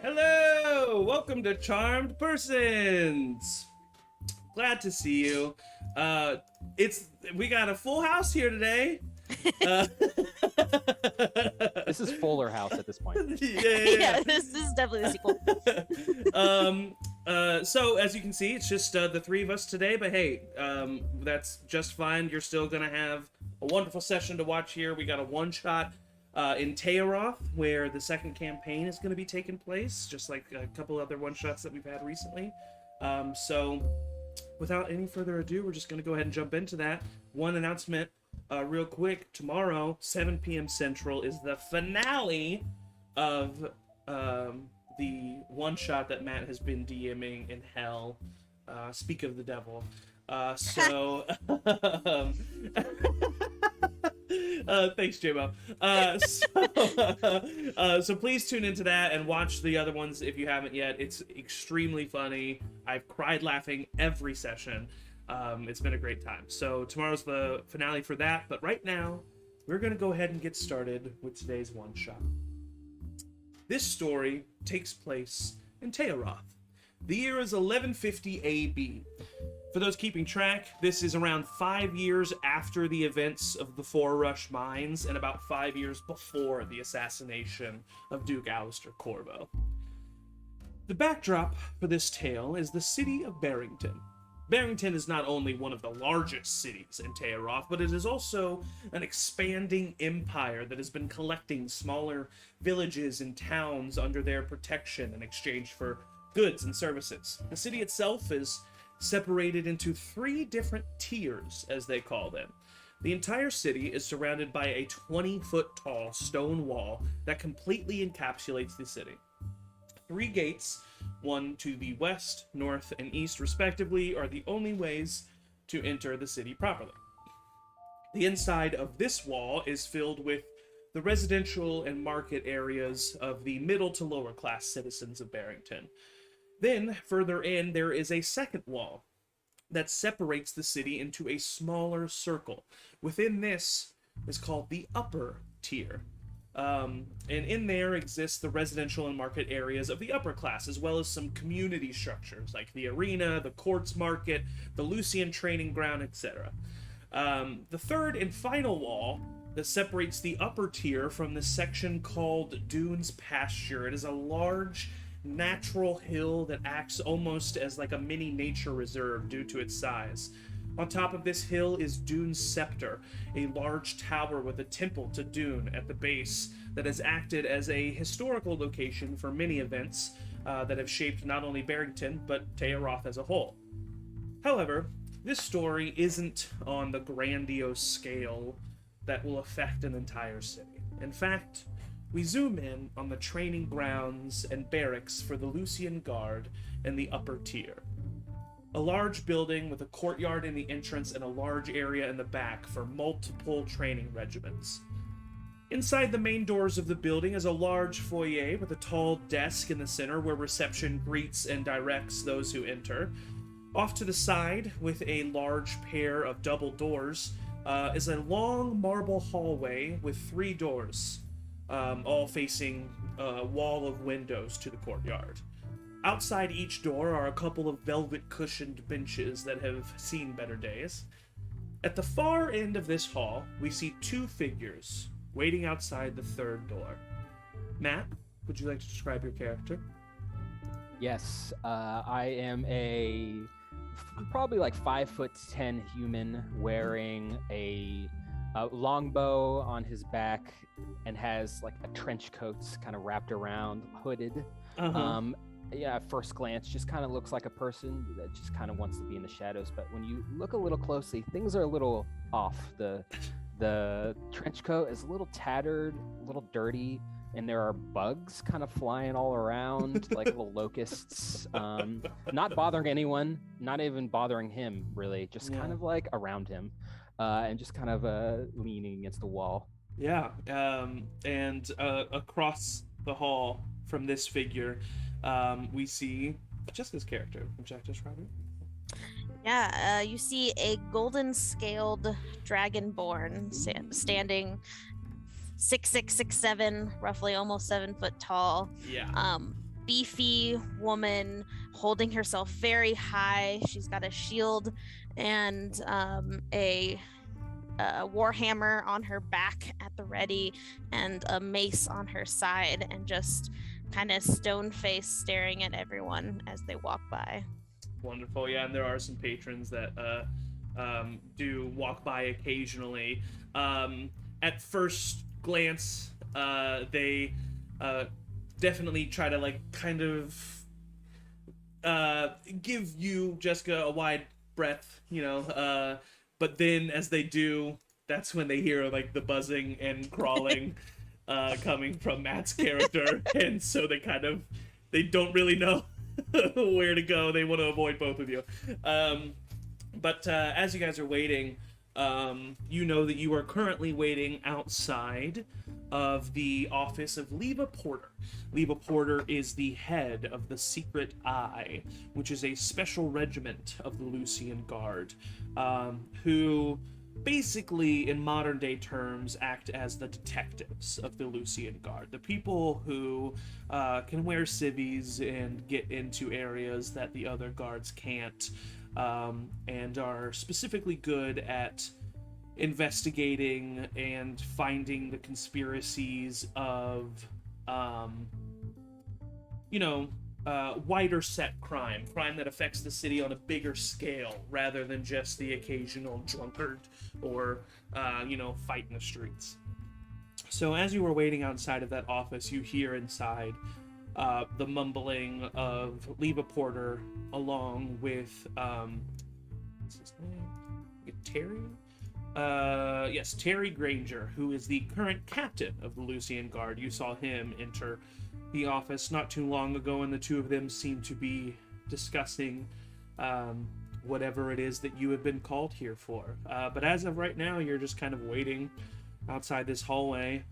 Hello! Welcome to Charmed Persons. Glad to see you. We got a full house here today. Uh, This is Fuller House at this point. yeah. This is definitely the sequel. So as you can see, it's just the three of us today. But hey, that's just fine. You're still gonna have a wonderful session to watch here. We got a one-shot in Tayaroth, where the second campaign is going to be taking place, just like a couple other one-shots that we've had recently. So without any further ado, we're just going to go ahead and jump into that. One announcement real quick. Tomorrow, 7 p.m. Central, is the finale of the one-shot that Matt has been DMing in Hell. Speak of the devil. Thanks, J-Mo. So please tune into that and watch the other ones if you haven't yet. It's extremely funny. I've cried laughing every session. It's been a great time. So tomorrow's the finale for that. But right now, we're going to go ahead and get started with today's one-shot. This story takes place in Tayaroth. The year is 1150 AB. For those keeping track, this is around 5 years after the events of the Four Rush Mines and about 5 years before the assassination of Duke Alistair Corvo. The backdrop for this tale is the city of Barrington. Barrington is not only one of the largest cities in Tayaroth, but it is also an expanding empire that has been collecting smaller villages and towns under their protection in exchange for goods and services. The city itself is separated into 3 different tiers, as they call them. The entire city is surrounded by a 20-foot tall stone wall that completely encapsulates the city. 3 gates, one to the west, north, and east respectively, are the only ways to enter the city properly. The inside of this wall is filled with the residential and market areas of the middle to lower class citizens of Barrington. Then, further in, there is a second wall that separates the city into a smaller circle. Within this is called the upper tier. And in there exists the residential and market areas of the upper class, as well as some community structures like the arena, the courts market, the Lucian training ground, etc. The third and final wall that separates the upper tier from the section called Dune's Pasture. It is a large natural hill that acts almost as like a mini nature reserve due to its size. On top of this hill is Dune's Scepter, a large tower with a temple to Dune at the base that has acted as a historical location for many events that have shaped not only Barrington, but Tayaroth as a whole. However, this story isn't on the grandiose scale that will affect an entire city. In fact, we zoom in on the training grounds and barracks for the Lucian Guard in the upper tier. A large building with a courtyard in the entrance and a large area in the back for multiple training regiments. Inside the main doors of the building is a large foyer with a tall desk in the center where reception greets and directs those who enter. Off to the side, with a large pair of double doors, is a long marble hallway with 3 doors, all facing a wall of windows to the courtyard. Outside each door are a couple of velvet-cushioned benches that have seen better days. At the far end of this hall, we see 2 figures waiting outside the 3rd door. Matt, would you like to describe your character? Yes, I am a probably like 5'10" human wearing a longbow on his back and has like a trench coat kind of wrapped around, hooded. Yeah, at first glance, just kind of looks like a person that just kind of wants to be in the shadows. But when you look a little closely, things are a little off. The trench coat is a little tattered, a little dirty, and there are bugs kind of flying all around, like little locusts. Not bothering anyone, not even bothering him, really. Just kind of like around him, and just kind of leaning against the wall. Yeah, and across the hall from this figure, we see Jessica's character. Would you like to describe it? Yeah, you see a golden scaled dragonborn standing 6'6", 6'7", roughly almost 7 foot tall. Yeah. beefy woman holding herself very high. She's got a shield and a warhammer on her back at the ready and a mace on her side, and just kind of stone-faced staring at everyone as they walk by. Wonderful. Yeah, and there are some patrons that do walk by occasionally. At first glance, they definitely try to like kind of give you, Jessica, a wide breath, you know, but then as they do, that's when they hear like the buzzing and crawling coming from Matt's character, and so they don't really know where to go. They want to avoid both of you. But as you guys are waiting, you know that you are currently waiting outside of the office of Leva Porter. Leva Porter is the head of the Secret Eye, which is a special regiment of the Lucian Guard, who basically, in modern day terms, act as the detectives of the Lucian Guard. The people who can wear civvies and get into areas that the other guards can't, and are specifically good at investigating and finding the conspiracies of, wider set crime that affects the city on a bigger scale rather than just the occasional drunkard or, fight in the streets. So as you were waiting outside of that office, you hear inside the mumbling of Leva Porter along with, what's his name? Terry? Yes, Terry Granger, who is the current captain of the Lucian Guard. You saw him enter the office not too long ago, and the two of them seem to be discussing whatever it is that you have been called here for. But as of right now, you're just kind of waiting outside this hallway.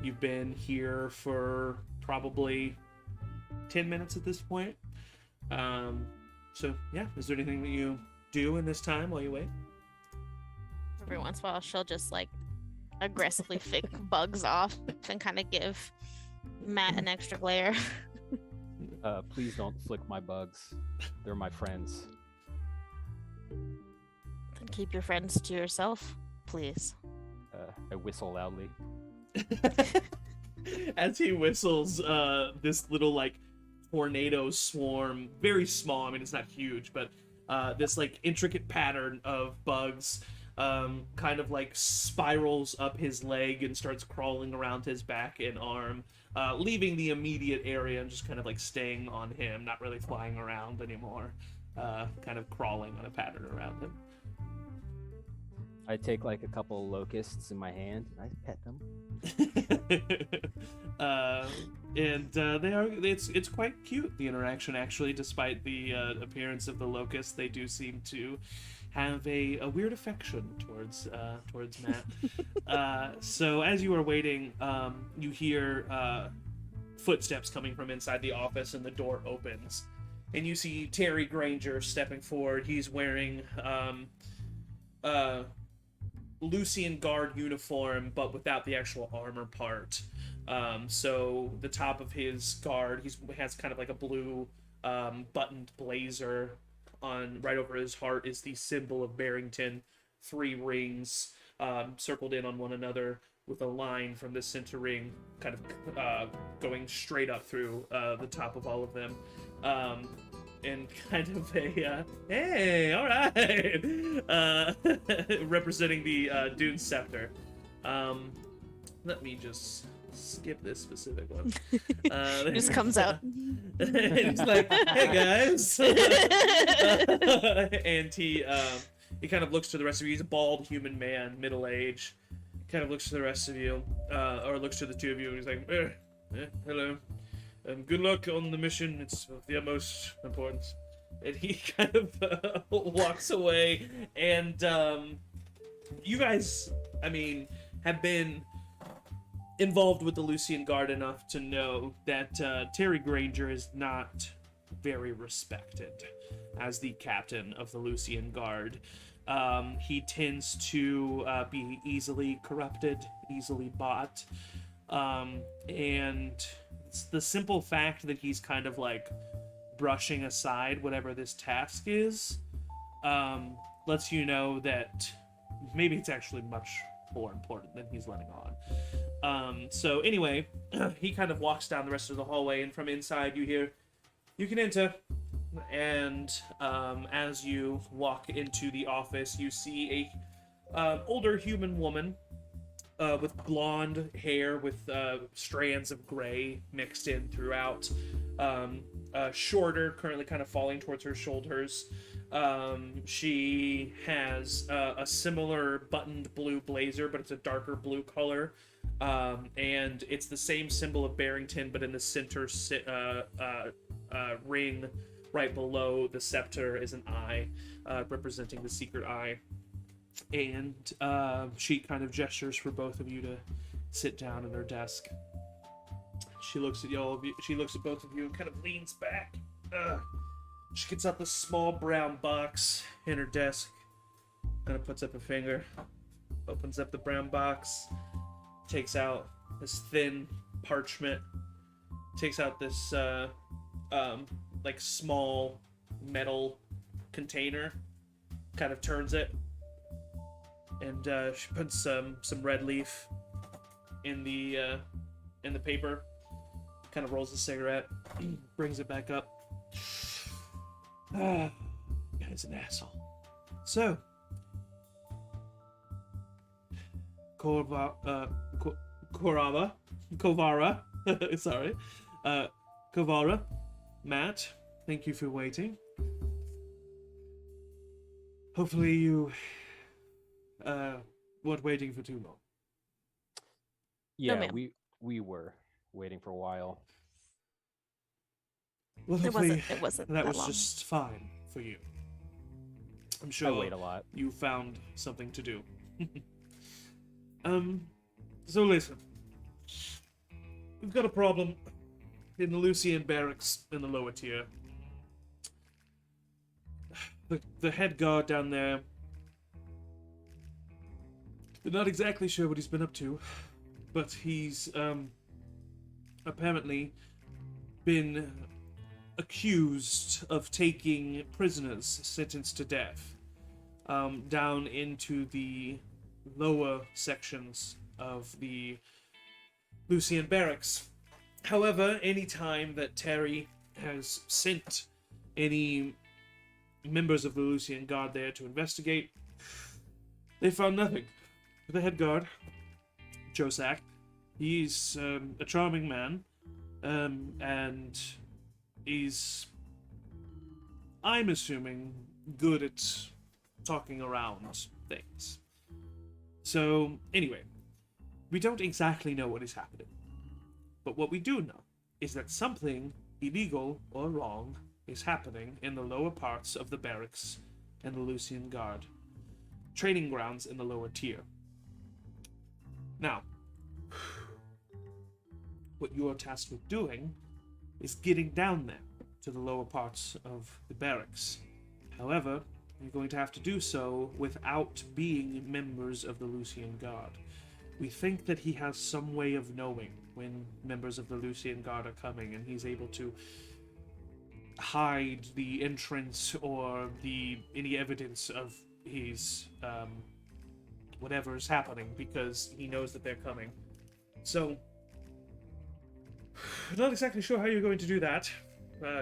You've been here for probably 10 minutes at this point. So, yeah, is there anything that you do in this time while you wait? Every once in a while, she'll just like aggressively flick bugs off and kind of give Matt an extra glare. Please don't flick my bugs. They're my friends. Then keep your friends to yourself, please. I whistle loudly. As he whistles, this little like tornado swarm, very small, I mean it's not huge, but this like intricate pattern of bugs kind of like spirals up his leg and starts crawling around his back and arm, leaving the immediate area and just kind of like staying on him, not really flying around anymore, kind of crawling on a pattern around him. I take like a couple locusts in my hand and I pet them. It's quite cute, the interaction, actually. Despite the appearance of the locusts, they do seem to have a weird affection towards Matt. So as you are waiting, you hear footsteps coming from inside the office, and the door opens, and you see Terry Granger stepping forward. He's wearing Lucian Guard uniform, but without the actual armor part. So the top of his guard, he has kind of like a blue buttoned blazer. On right over his heart is the symbol of Barrington, 3 rings circled in on one another with a line from the center ring kind of going straight up through the top of all of them. And kind of a, hey, all right, representing the Dune Scepter. Let me just skip this specific one. It just comes out. And he's like, hey, guys. And he kind of looks to the rest of you. He's a bald human man, middle age. Kind of looks to the rest of you, or looks to the two of you, and he's like, hello. Good luck on the mission. It's of the utmost importance. And he kind of walks away. And you guys, I mean, have been involved with the Lucian Guard enough to know that Terry Granger is not very respected as the captain of the Lucian Guard. He tends to be easily corrupted, easily bought, and the simple fact that he's kind of like brushing aside whatever this task is lets you know that maybe it's actually much more important than he's letting on. So anyway, he kind of walks down the rest of the hallway, and from inside you hear, "You can enter." And as you walk into the office, you see a older human woman with blonde hair with strands of gray mixed in throughout. Shorter, currently kind of falling towards her shoulders. She has a similar buttoned blue blazer, but it's a darker blue color. And it's the same symbol of Barrington, but in the center ring right below the scepter is an eye, representing the secret eye. And she kind of gestures for both of you to sit down at her desk. She looks at all of you. She looks at both of you and kind of leans back. She gets out this small brown box in her desk. Kind of puts up a finger, opens up the brown box, takes out this thin parchment, takes out this like small metal container, kind of turns it, and she puts some red leaf in the paper, kind of rolls a cigarette, brings it back up. Guy's an asshole. So, Kovara, sorry, Kovara, Matt, thank you for waiting. Hopefully you weren't waiting for too long. Yeah, ma'am. we were waiting for a while. Well, It hopefully wasn't that that was long. just fine for you. I'm I sure wait a lot. you found something to do. So listen. We've got a problem in the Lucian barracks in the lower tier. The head guard down there, they're not exactly sure what he's been up to, but he's apparently been accused of taking prisoners sentenced to death down into the lower sections of the Lucian barracks. However, any time that Terry has sent any members of the Lucian Guard there to investigate, they found nothing. The head guard, Josak, he's a charming man, and he's, I'm assuming, good at talking around things. So, anyway, we don't exactly know what is happening. But what we do know is that something illegal or wrong is happening in the lower parts of the barracks and the Lucian Guard training grounds in the lower tier. Now, what you are tasked with doing is getting down there to the lower parts of the barracks. However, you're going to have to do so without being members of the Lucian Guard. We think that he has some way of knowing when members of the Lucian Guard are coming, and he's able to hide the entrance or any evidence of his whatever is happening, because he knows that they're coming. So, not exactly sure how you're going to do that.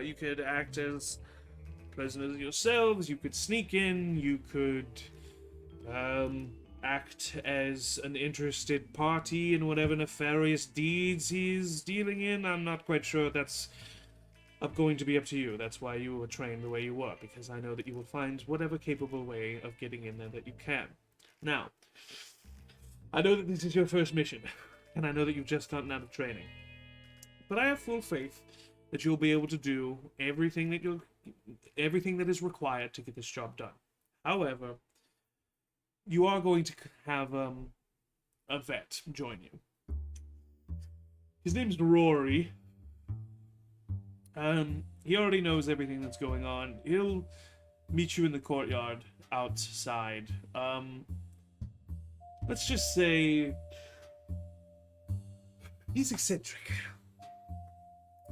You could act as prisoners yourselves, you could sneak in, you could act as an interested party in whatever nefarious deeds he's dealing in. I'm not quite sure. That's going to be up to you. That's why you were trained the way you were, because I know that you will find whatever capable way of getting in there that you can. Now, I know that this is your first mission, and I know that you've just gotten out of training, but I have full faith that you'll be able to do everything that is required to get this job done. However, you are going to have a vet join you. His name's Rory. He already knows everything that's going on. He'll meet you in the courtyard outside. Let's just say he's eccentric.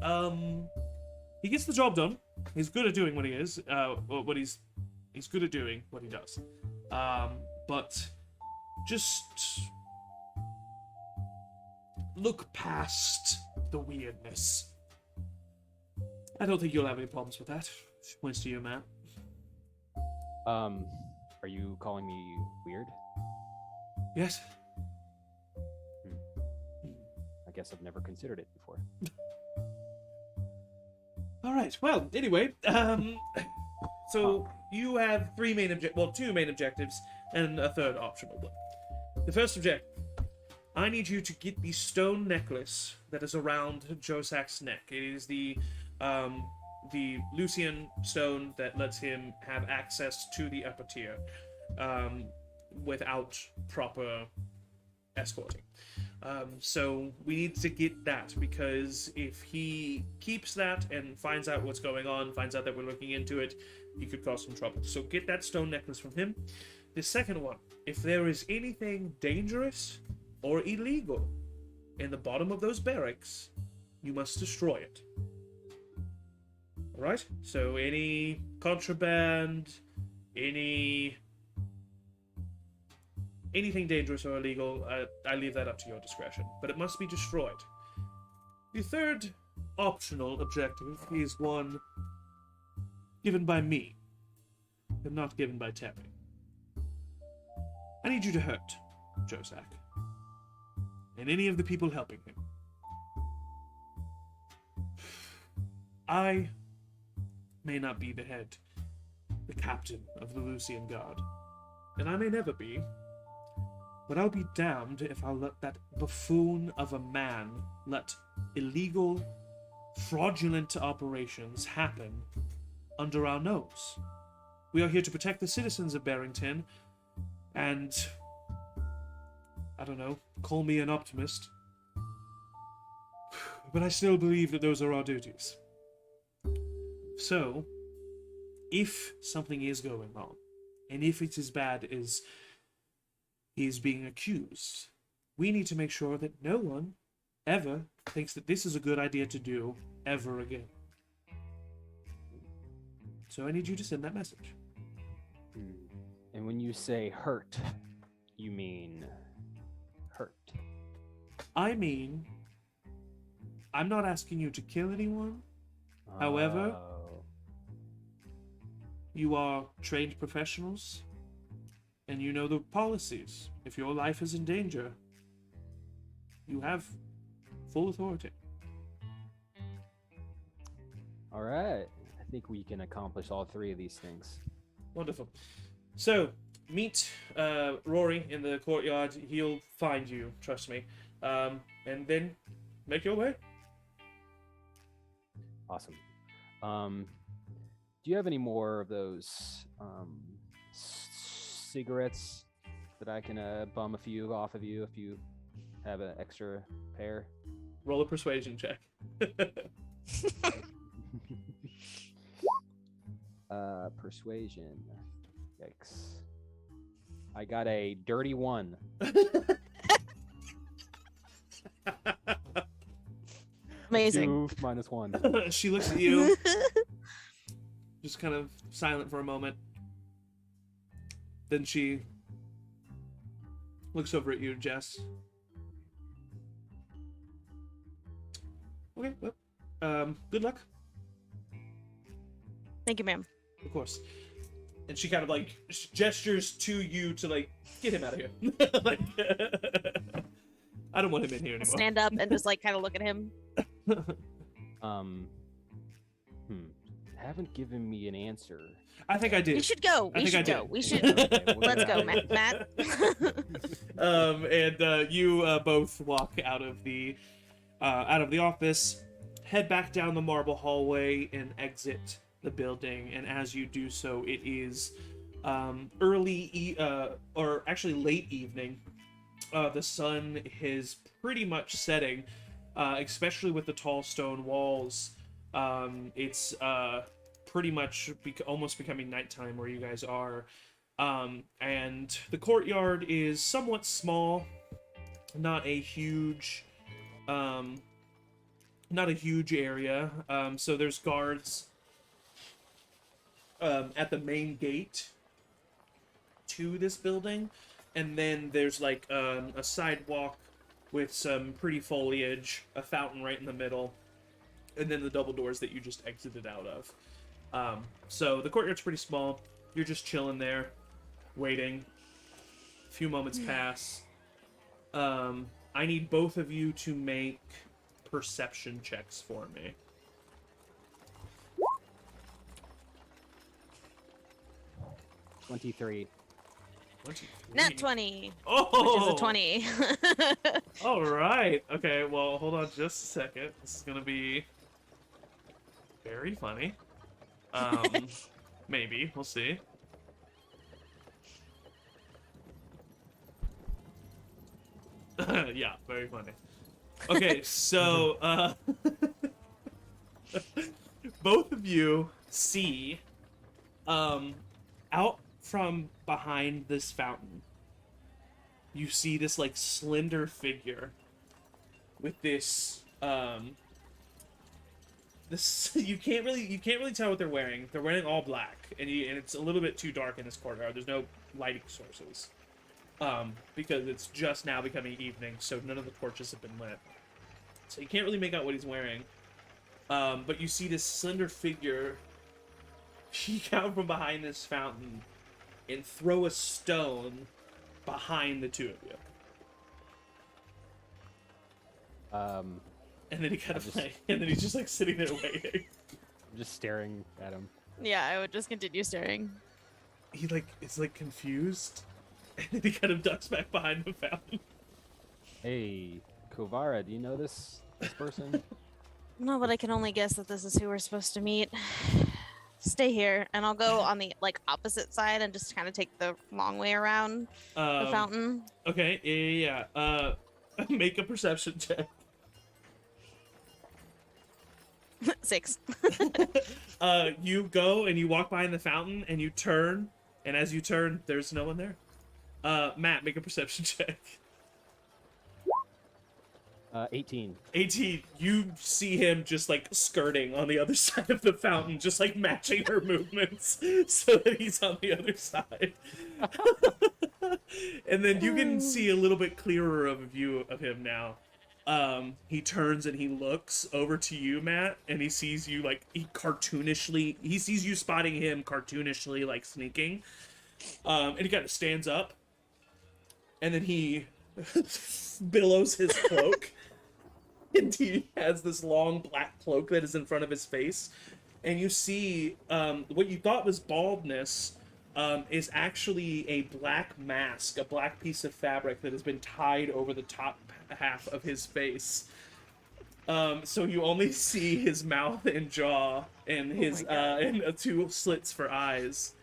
He gets the job done. He's good at doing what he is. What he's good at doing what he does. But just look past the weirdness. I don't think you'll have any problems with that. She points to you, Matt. Are you calling me weird? Yes. I guess I've never considered it before. All right. Well, anyway, so you have two main objectives and a third optional one. The first objective, I need you to get the stone necklace that is around Josak's neck. It is the Lucian stone that lets him have access to the upper tier without proper escorting. So we need to get that, because if he keeps that and finds out what's going on, finds out that we're looking into it, he could cause some trouble. So get that stone necklace from him. The second one, if there is anything dangerous or illegal in the bottom of those barracks, you must destroy it. Alright? So any contraband, anything dangerous or illegal, I leave that up to your discretion. But it must be destroyed. The third optional objective is one given by me, and not given by Terry. I need you to hurt Josak, and any of the people helping him. I may not be the captain of the Lucian Guard, and I may never be, but I'll be damned if I'll let that buffoon of a man let illegal, fraudulent operations happen under our nose. We are here to protect the citizens of Barrington, and, I don't know, call me an optimist, but I still believe that those are our duties. So, if something is going wrong, and if it's as bad as he is being accused, we need to make sure that no one ever thinks that this is a good idea to do ever again. So I need you to send that message. And when you say hurt, you mean hurt? I mean, I'm not asking you to kill anyone. However, you are trained professionals, and you know the policies. If your life is in danger, you have full authority. All right. I think we can accomplish all three of these things. Wonderful. So, meet Rory in the courtyard. He'll find you, trust me. And then make your way. Awesome. Do you have any more of those cigarettes that I can bum a few off of you if you have an extra pair? Roll a persuasion check. Persuasion. Yikes. I got a dirty 1. Amazing. 2 minus 1. She looks at you, just kind of silent for a moment. Then she looks over at you, Jess. Okay, well, good luck. Thank you, ma'am. Of course. And she kind of like gestures to you to like get him out of here. Like, I don't want him in here anymore. Stand up and just like kind of look at him. Haven't given me an answer. I think I did. We should go. We should go. We should. Let's go, Matt. And you both walk out of the office, head back down the marble hallway, and exit the building. And as you do so, it is or actually late evening. The sun is pretty much setting, especially with the tall stone walls. It's pretty much almost becoming nighttime where you guys are. And the courtyard is somewhat small, not a huge not a huge area. So there's guards at the main gate to this building, and then there's like a sidewalk with some pretty foliage, a fountain right in the middle, and then the double doors that you just exited out of. So the courtyard's pretty small. You're just chilling there, waiting. A few moments pass. I need both of you to make perception checks for me. 23. 23. Nat 20. Oh! Which is a 20. All right. Okay, well, hold on just a second. This is going to be very funny. Maybe. We'll see. Yeah, very funny. Okay, so, both of you see, out from behind this fountain, you see this, like, slender figure with this, you can't really tell what they're wearing. They're wearing all black, and it's a little bit too dark in this courtyard. There's no lighting sources. Because it's just now becoming evening, so none of the torches have been lit. So you can't really make out what he's wearing. But you see this slender figure peek out from behind this fountain and throw a stone behind the two of you. And then he kind of and then he's just like sitting there waiting. I'm just staring at him. Yeah, I would just continue staring. He is confused, and then he kind of ducks back behind the fountain. Hey, Kovara, do you know this person? No, but I can only guess that this is who we're supposed to meet. Stay here, and I'll go on the opposite side and just kind of take the long way around the fountain. Okay, yeah. Make a perception check. 6. You go and you walk behind the fountain and you turn, and as you turn, there's no one there. Matt, make a perception check. 18. 18. You see him just skirting on the other side of the fountain, just matching her movements so that he's on the other side. And then you can see a little bit clearer of a view of him now. He turns and he looks over to you, Matt, and he sees you he sees you spotting him cartoonishly sneaking. And he kind of stands up, and then he billows his cloak. And he has this long black cloak that is in front of his face. And you see what you thought was baldness is actually a black mask, a black piece of fabric that has been tied over the top half of his face. So you only see his mouth and jaw and his and two slits for eyes.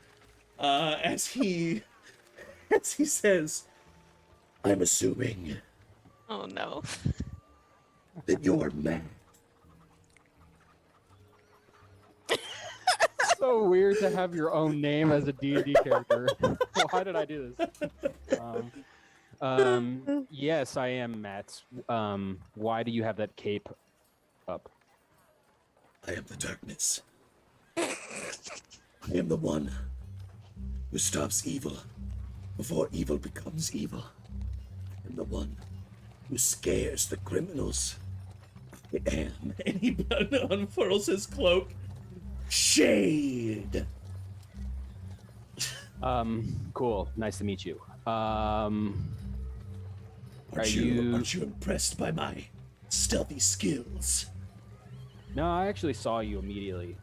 As he says, "I'm assuming Oh no. that you're mad." So weird to have your own name as a D&D character. Why did I do this? Yes, I am Matt. Why do you have that cape up? I am the darkness. I am the one who stops evil before evil becomes evil. I am the one who scares the criminals. I am. And he unfurls his cloak. Shade. Cool. Nice to meet you. Aren't you impressed by my stealthy skills? No, I actually saw you immediately.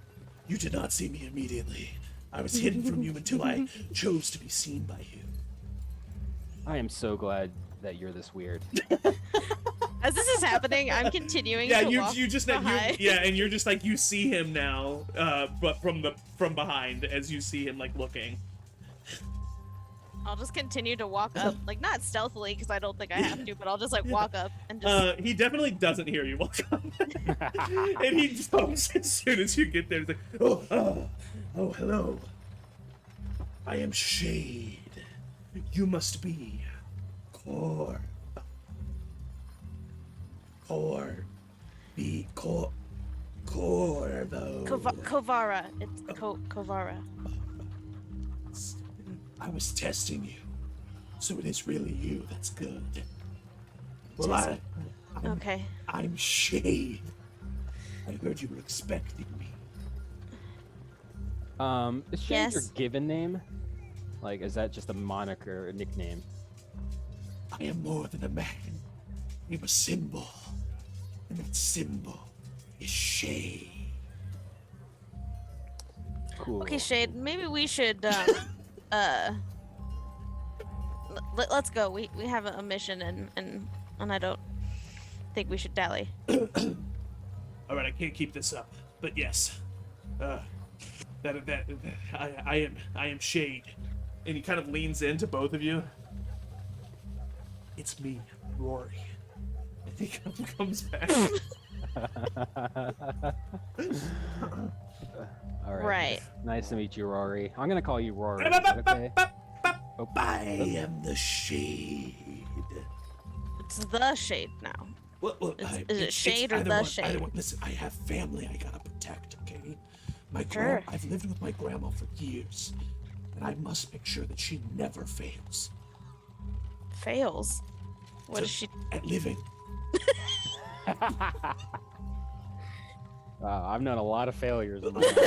You did not see me immediately. I was hidden from you until I chose to be seen by you. I am so glad that you're this weird. As this is happening, I'm continuing Yeah, to you walk just behind. and you're just you see him now, but from behind as you see him looking. I'll just continue to walk up, not stealthily because I don't think I have to, but I'll just walk up and just. He definitely doesn't hear you walk up, and he jumps as soon as you get there. He's like, Oh, hello. I am Shade. You must be Core. Corvo. Kovara. It's Kovara. I was testing you, so it is really you. That's good. Well, Just- Okay. I'm Shade. I heard you were expecting me. Is Shade Yes. your given name? Like, is that just a moniker, a nickname? I am more than a man. I am a symbol, and that symbol is Shade. Cool. Okay, Shade. Maybe we should let's go. We have a mission and I don't think we should dally. All right, I can't keep this up, but yes, I am Shade, and he kind of leans into both of you. It's me, Rory. I think he comes back. All right. Right. Nice to meet you, Rory. I'm gonna call you Rory. Is that okay? Oh, I am the Shade. It's the Shade now. Well, Is it Shade or I don't the want- I Shade? don't want- listen, I have family I gotta protect, okay? Sure. I've lived with my grandma for years, and I must make sure that she never fails Fails. What is she? at living. I've known a lot of failures in my life.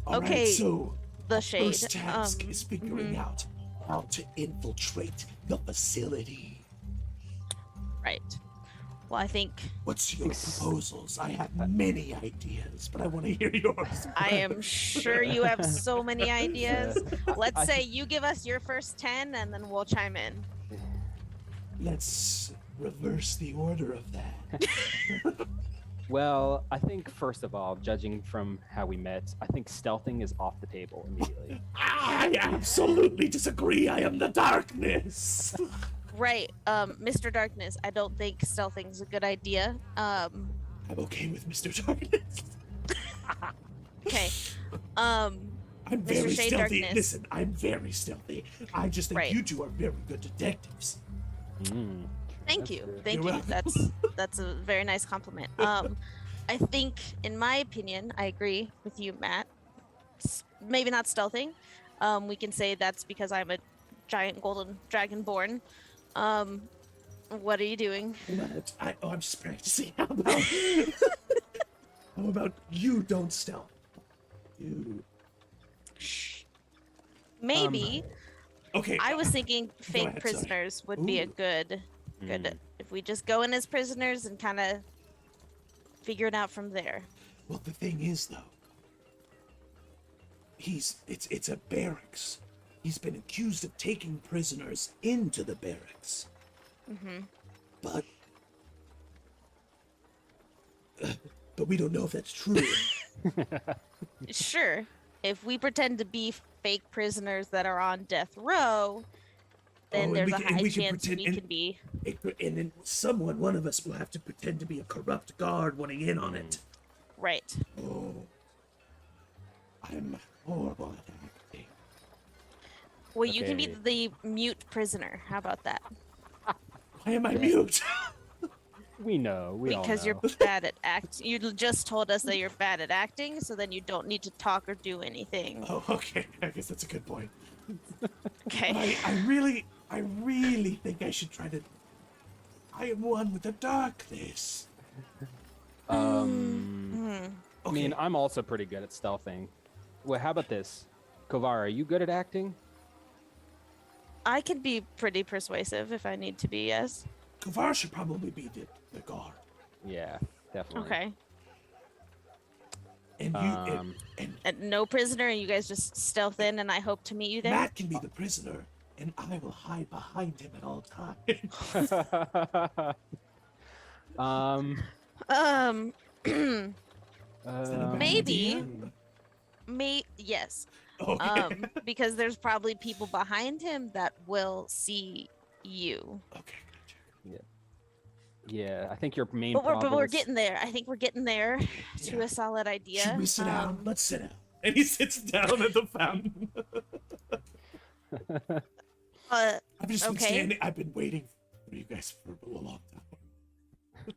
All right, Okay, so The Shade. first task is figuring mhm. out how to infiltrate the facility. Right. Well, I think What's your proposals? I have many ideas, but I want to hear yours. I am sure you have so many ideas. Let's I- say you give us your first 10 and then we'll chime in. Let's reverse the order of that. Well, I think first of all, judging from how we met, I think stealthing is off the table immediately. I absolutely disagree. I am the darkness. Right. Mr. Darkness, I don't think stealthing's a good idea. I'm okay with Mr. Darkness. Okay. I'm Mr. very Shade stealthy. Darkness. Listen, I'm very stealthy. I just think Right. you two are very good detectives. Thank That's you. good. Thank You're you. welcome. That's a very nice compliment. I think, in my opinion, I agree with you, Matt. Maybe not stealthing. We can say that's because I'm a giant golden dragonborn. What are you doing? I'm just practicing. How about you don't stealth? You. Maybe. Okay. I was thinking fake ahead, sorry. prisoners would be a Ooh. good if we just go in as prisoners and kind of figure it out from there. Well, the thing is, though, it's a barracks. He's been accused of taking prisoners into the barracks. Mm-hmm. But we don't know if that's true. Sure. If we pretend to be fake prisoners that are on death row, then and there's we a can- and high we can chance pretend- we and- can be And then one of us will have to pretend to be a corrupt guard wanting in on it. right. Oh, I'm horrible at acting. Well, you can be Okay. the mute prisoner. How about that? Why am I mute? We know. We all Because know. you're bad at act. You just told us that you're bad at acting, so then you don't need to talk or do anything. Oh, okay. I guess that's a good point. Okay. I really think I should try to. I am one with the darkness. Hmm. I mean, I'm also pretty good at stealthing. Well, how about this? Kovar, are you good at acting? I can be pretty persuasive if I need to be, yes. Kavar should probably be the guard. Yeah, definitely. Okay. And you and And no prisoner, and you guys just stealth in, and I hope to meet you there. Matt can be the prisoner, and I will hide behind him at all times. um, Um, Is that a bad Maybe. idea? Yes. Okay. Because there's probably people behind him that will see you. Okay. Gotcha. yeah, I think your main But problem we're is- getting there. I think we're getting there to Yeah. a solid idea. Should we sit down? Let's sit down. And he sits down at the fountain. Uh, I've just been Okay. standing. I've been waiting for you guys for a long time.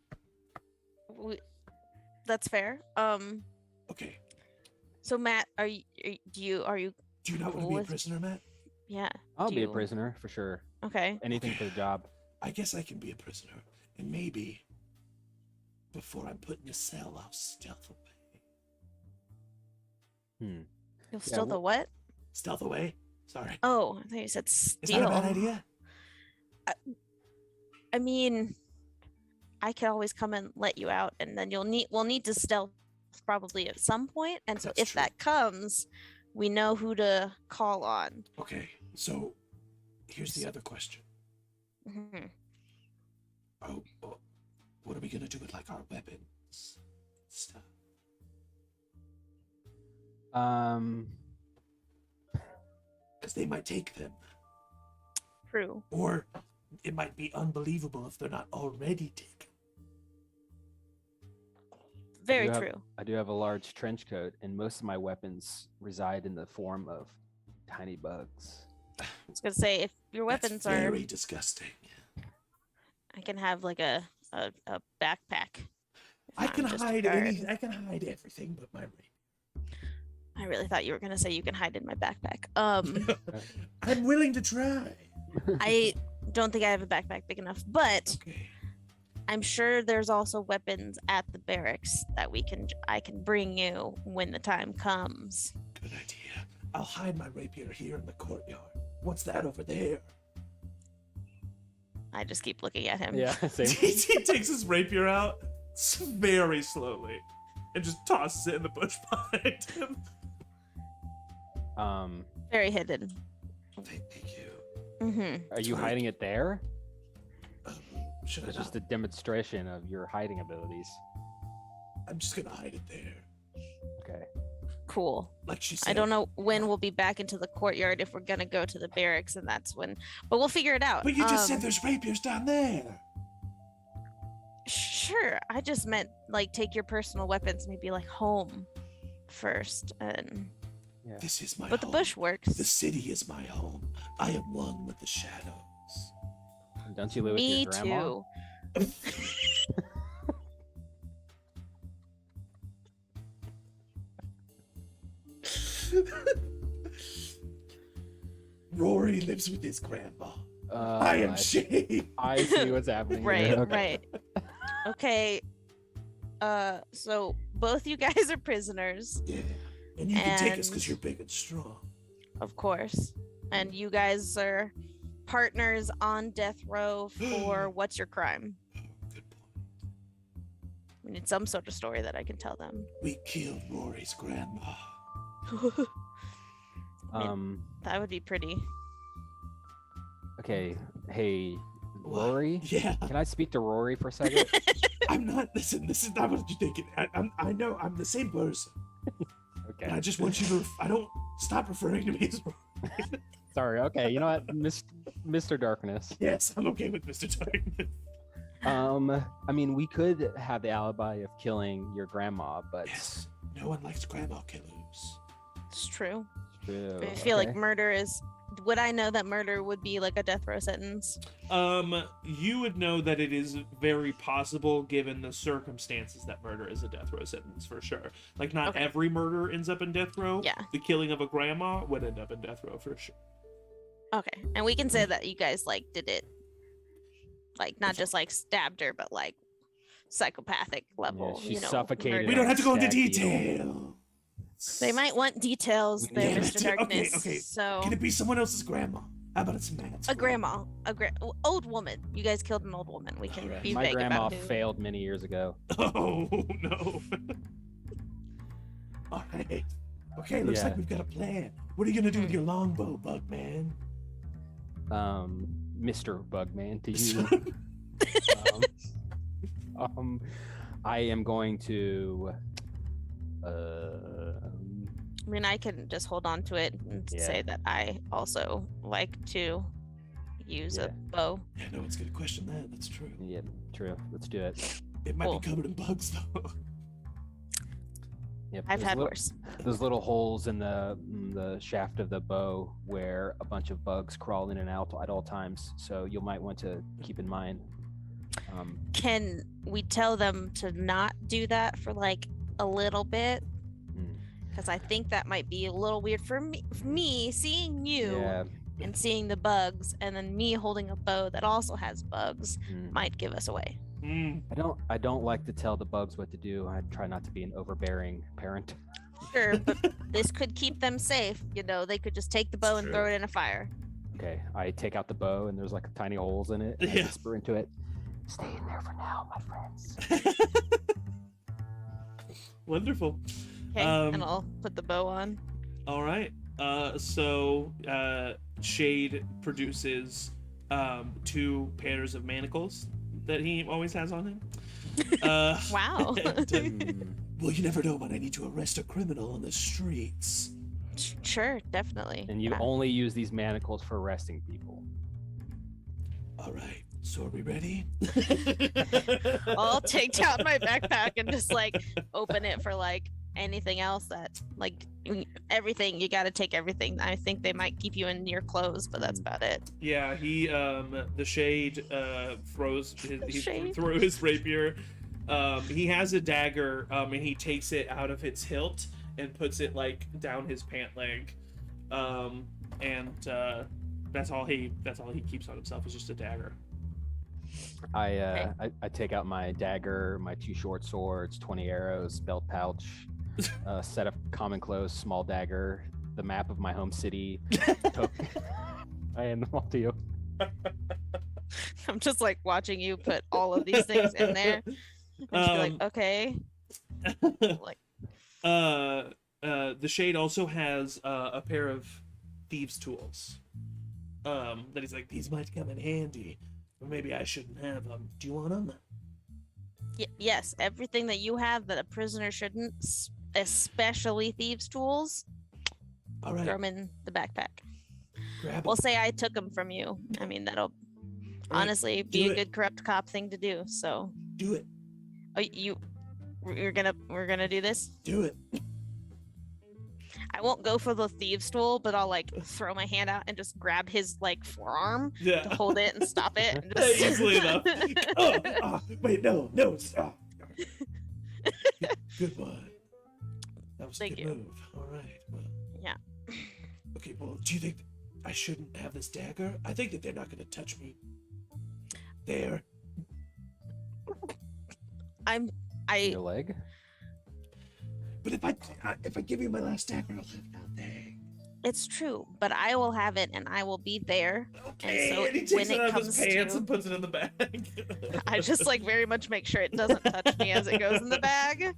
That's fair. Okay. So Matt, are you Do you not want to cool be a with- prisoner, Matt? yeah. I'll do be a you- prisoner for sure. Okay. Anything for the job. I guess I can be a prisoner, and maybe before I'm put in a cell, I'll stealth away. You'll steal the well- what? Stealth away? Sorry. Oh, I thought you said Is steal. that a bad idea? I mean, I could always come and let you out, and then we'll need to stealth probably at some point. And so That's if true. that comes, we know who to call on. Okay, so here's the other question. Mhm. Oh, what are we gonna do with like our weapons stuff? Because they might take them, True. or it might be unbelievable if they're not already taken. Very do have- true. I do have a large trench coat, and most of my weapons reside in the form of tiny bugs. I was gonna say if your weapons That's are, very disgusting. I can have like a backpack. if I I'm can just a hide guard. anything. I can hide everything but my rapier. I really thought you were gonna say you can hide in my backpack. I'm willing to try. I don't think I have a backpack big enough, but Okay. I'm sure there's also weapons at the barracks that I can bring you when the time comes. Good idea. I'll hide my rapier here in the courtyard. What's that over there? I just keep looking at him. Yeah, same. he takes his rapier out very slowly and just tosses it in the bush behind him. Very hidden. Thank you. Mm-hmm. Are you Right. hiding it there? Should I It's just not? a demonstration of your hiding abilities. I'm just gonna hide it there. Okay. Cool. Like she said. I don't know when we'll be back into the courtyard if we're gonna go to the barracks, and that's when. But we'll figure it out. But you just said there's rapiers down there. Sure. I just meant like take your personal weapons, maybe like home first, and. This is my But the home. bush works. The city is my home. I am one with the shadows. Don't you live with Me your grandma? too. Rory lives with his grandma. Uh, I am she. I see what's happening. Right, here. Okay. right. Okay. So both you guys are prisoners, Yeah. And you can take us And- because you're big and strong. of course. And you guys are partners on death row for what's your crime? Good point. We need some sort of story that I can tell them. We killed Rory's grandma. That would be pretty. Okay. Hey, What? Rory. Yeah. Can I speak to Rory for a second? I'm not. Listen, this is not what you're thinking. I know I'm the same person. And I Okay. just want you to. I don't stop referring to me as Rory. Sorry. Okay. You know what, Mr. Darkness. Yes, I'm okay with Mr. Darkness. I mean, we could have the alibi of killing your grandma, but Yes. No one likes grandma killers. It's true. True. I feel like Okay. murder is. Would I know that murder would be like a death row sentence? You would know that it is very possible given the circumstances that murder is a death row sentence for sure. Like not Okay. every murder ends up in death row. Yeah. The killing of a grandma would end up in death row for sure. Okay. And we can say that you guys like did it, like not just like stabbed her, but like psychopathic level. she you know, suffocated murder. We don't have to go into Stag detail. They might want details We there, need- Mr. Okay, Darkness. okay. So Can it be someone else's grandma? How about it's Matt's? a grandma, old woman. You guys killed an old woman. We can Alright. be My vague grandma about who. failed many years ago. Oh no. All right. Okay, looks Yeah. like we've got a plan. What are you gonna do with your longbow, Bugman? Mr. Bugman, to you. I am going to. I mean, I can just hold on to it and Yeah. say that I also like to use Yeah. a bow. Yeah, no one's gonna question that. That's true. Yeah, true. Let's do it. It might Cool. be covered in bugs though. Yep. I've there's had lit- worse. Those little holes in the shaft of the bow where a bunch of bugs crawl in and out at all times. So you might want to keep in mind. Can we tell them to not do that for like a little bit? Because I think that might be a little weird for me seeing you Yeah. and seeing the bugs, and then me holding a bow that also has bugs might give us away. I don't like to tell the bugs what to do. I try not to be an overbearing parent. Sure, but this could keep them safe. You know, they could just take the bow and throw it in a fire. Okay, I take out the bow and there's like tiny holes in it. And I whisper into it, "Stay in there for now, my friends." Wonderful. Okay, and I'll put the bow on. All right. So Shade produces 2 pairs of manacles that he always has on him. Wow. Well, you never know when I need to arrest a criminal on the streets. Sure, definitely. And you only use these manacles for arresting people. All right, so are we ready? I'll take out my backpack and just like open it for like anything else that like everything. You got to take everything. I think they might keep you in your clothes, but that's about it. Yeah, he the Shade throws Shade. through his rapier. He has a dagger, and he takes it out of its hilt and puts it like down his pant leg, and that's all he keeps on himself is just a dagger. I take out my dagger, my 2 short swords, 20 arrows, belt pouch, a set of common clothes, small dagger, the map of my home city. I hand them all to you. I'm just like watching you put all of these things in there. And just be like, okay. Like, the Shade also has a pair of thieves' tools. That he's like, these might come in handy, or maybe I shouldn't have them. Do you want them? yes, everything that you have that a prisoner shouldn't, especially thieves' tools. All right. Throw them in the backpack. Grab We'll them. say I took them from you. I mean, that'll honestly be do a it. good corrupt cop thing to do. So, Do it. we're gonna do this. Do it. I won't go for the thieves' tool, but I'll like throw my hand out and just grab his like forearm Yeah. to hold it and stop it. And just... Easily enough. Wait, no, stop. Good one. That was a Thank good you. move. All right. Well, Yeah. okay, well, do you think I shouldn't have this dagger? I think that they're not going to touch me. There. Your leg? But if I give you my last dagger, I'll have nothing. It's true, but I will have it and I will be there. Okay, so and he when takes it it out of his comes pants to- and puts it in the bag. I just like very much make sure it doesn't touch me as it goes in the bag.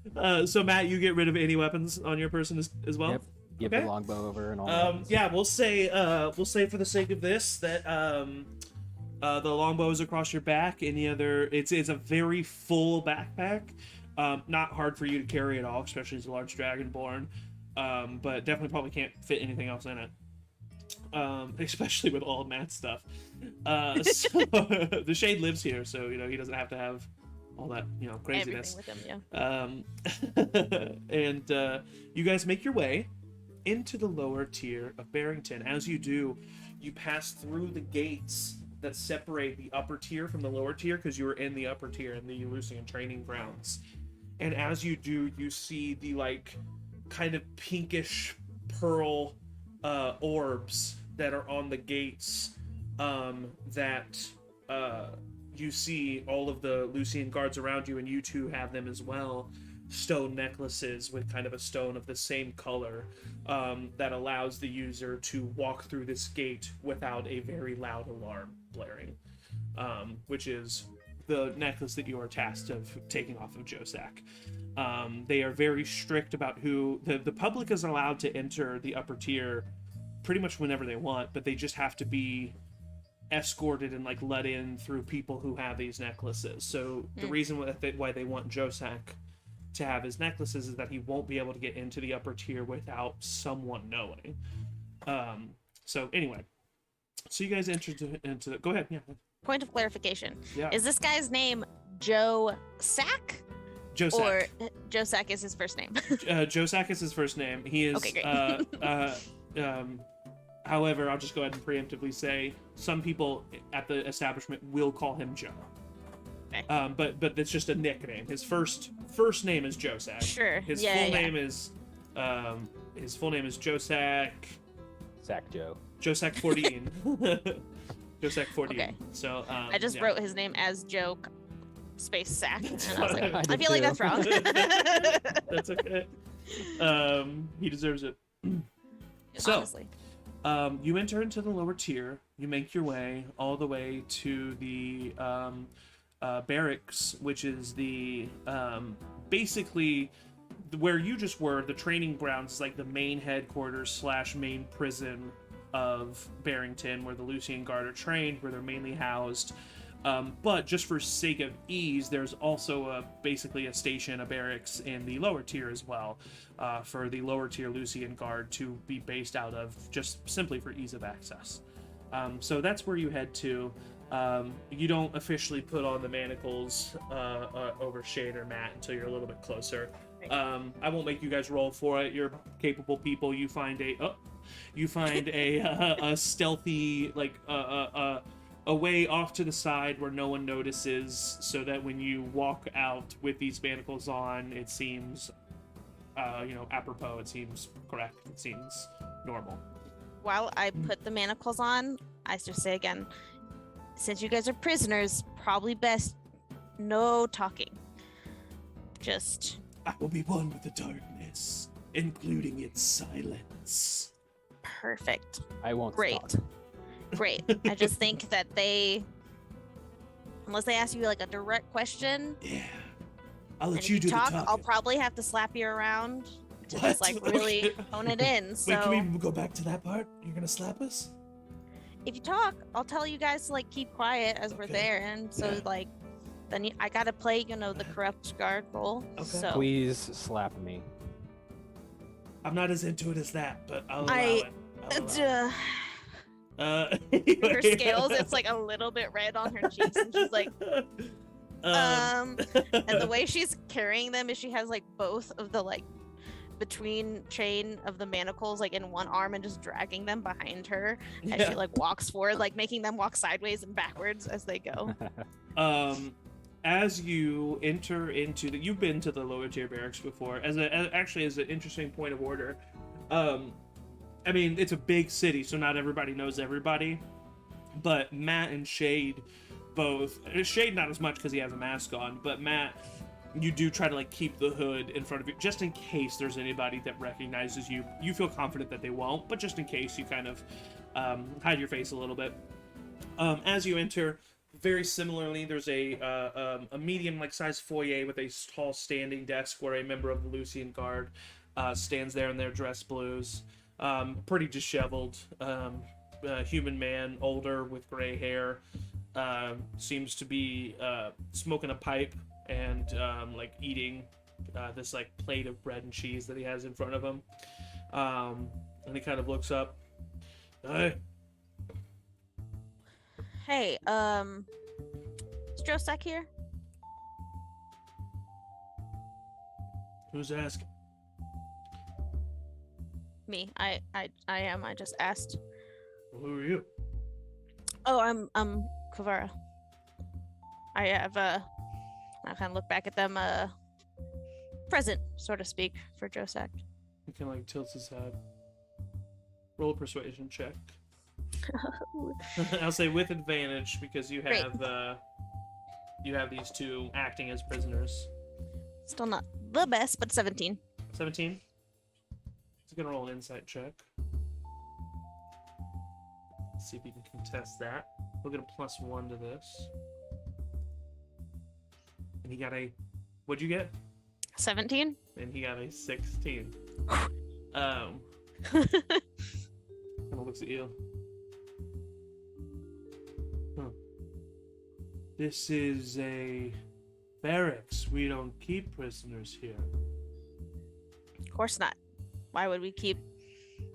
So Matt, you get rid of any weapons on your person as well. Yep. Give Okay. the longbow over and all that. Yeah, we'll say for the sake of this that the longbow is across your back. Any other? It's a very full backpack. Not hard for you to carry at all, especially as a large dragonborn. But definitely probably can't fit anything else in it. Especially with all of Matt's stuff. So the Shade lives here, so he doesn't have to have all that craziness. Everything with him, yeah. And you guys make your way into the lower tier of Barrington. As you do, you pass through the gates that separate the upper tier from the lower tier, because you were in the upper tier in the Lucian training grounds. And as you do, you see the kind of pinkish pearl orbs that are on the gates, that you see all of the Lucian guards around you, and you two have them as well. Stone necklaces with kind of a stone of the same color, that allows the user to walk through this gate without a very loud alarm blaring, which is the necklace that you are tasked of taking off of Josak. They are very strict about who the public is allowed to enter the upper tier pretty much whenever they want, but they just have to be escorted and let in through people who have these necklaces. So the reason why they want Josak to have his necklaces is that he won't be able to get into the upper tier without someone knowing. So anyway, so you guys entered into the... Go ahead. Yeah. Point of clarification. Yeah. Is this guy's name Joe Sack? Josak. Or Joe Sack is his first name? Josak is his first name. He is... Okay, great. However, I'll just go ahead and preemptively say some people at the establishment will call him Joe. Okay. But it's just a nickname. His first name is Josak. Sure. His yeah, full yeah. name is Josak. Sack Joe. Josak 14. Josak 14. Okay. So I just yeah. wrote his name as joke space sack, and I was like, fine. I feel like that's wrong. That's okay. He deserves it. So, Honestly. you enter into the lower tier. You make your way all the way to the barracks, which is the basically where you just were. The training grounds is like the main headquarters / main prison of Barrington, where the Lucian Guard are trained, where they're mainly housed. But just for sake of ease, there's also basically a station, a barracks in the lower tier as well, for the lower tier Lucian Guard to be based out of, just simply for ease of access. So that's where you head to. You don't officially put on the manacles over Shade or Matt until you're a little bit closer. I won't make you guys roll for it. You're capable people. You find a stealthy, like a way off to the side where no one notices, so that when you walk out with these manacles on, it seems, apropos. It seems correct. It seems normal. While I put the manacles on, I just say again, since you guys are prisoners, probably best no talking. Just I will be one with the darkness, including its silence. perfect. I won't Great. talk. Great. I just think that unless they ask you like a direct question, Yeah. I'll and let if you you do talk, the talking. I'll probably have to slap you around to What? just like really Okay. hone it in. So Wait, can we go back to that part? You're gonna slap us? if you talk, I'll tell you guys to like keep quiet as we're Okay. there, and so Yeah. like then I gotta play the corrupt guard role. Okay. So Please slap me. I'm not as into it as that, but I'll allow I- it. I'll allow it. her scales, it's like a little bit red on her cheeks, and she's like, and the way she's carrying them is she has like both of the like between chain of the manacles like in one arm and just dragging them behind her as she like walks forward, like making them walk sideways and backwards as they go. As you enter into you've been to the lower tier barracks before. As an interesting point of order, I mean, it's a big city, so not everybody knows everybody, but Matt and Shade both. Shade not as much because he has a mask on, but Matt, you do try to like keep the hood in front of you just in case there's anybody that recognizes you. You feel confident that they won't, but just in case, you kind of hide your face a little bit. As you enter, very similarly, there's a medium like size foyer with a tall standing desk where a member of the Lucian Guard stands there in their dress blues. Pretty disheveled, human man, older with gray hair, seems to be smoking a pipe and like eating this like plate of bread and cheese that he has in front of him. And he kind of looks up. Hey, Hey, is Josak here? who's asking? Me. I am. I just asked. Who are you? Oh, I'm Kvara. I have I kind of look back at them present, so to speak, for Josak. He kind of like tilts his head. Roll a persuasion check. I'll say with advantage because you Great. have these two acting as prisoners. Still not the best, but 17. 17. He's gonna roll an insight check. See if he can contest that. We'll get a +1 to this. And he got what'd you get? 17? And he got a 16. Kind of looks at you. Huh. This is a barracks. We don't keep prisoners here. Of course not. Why would we keep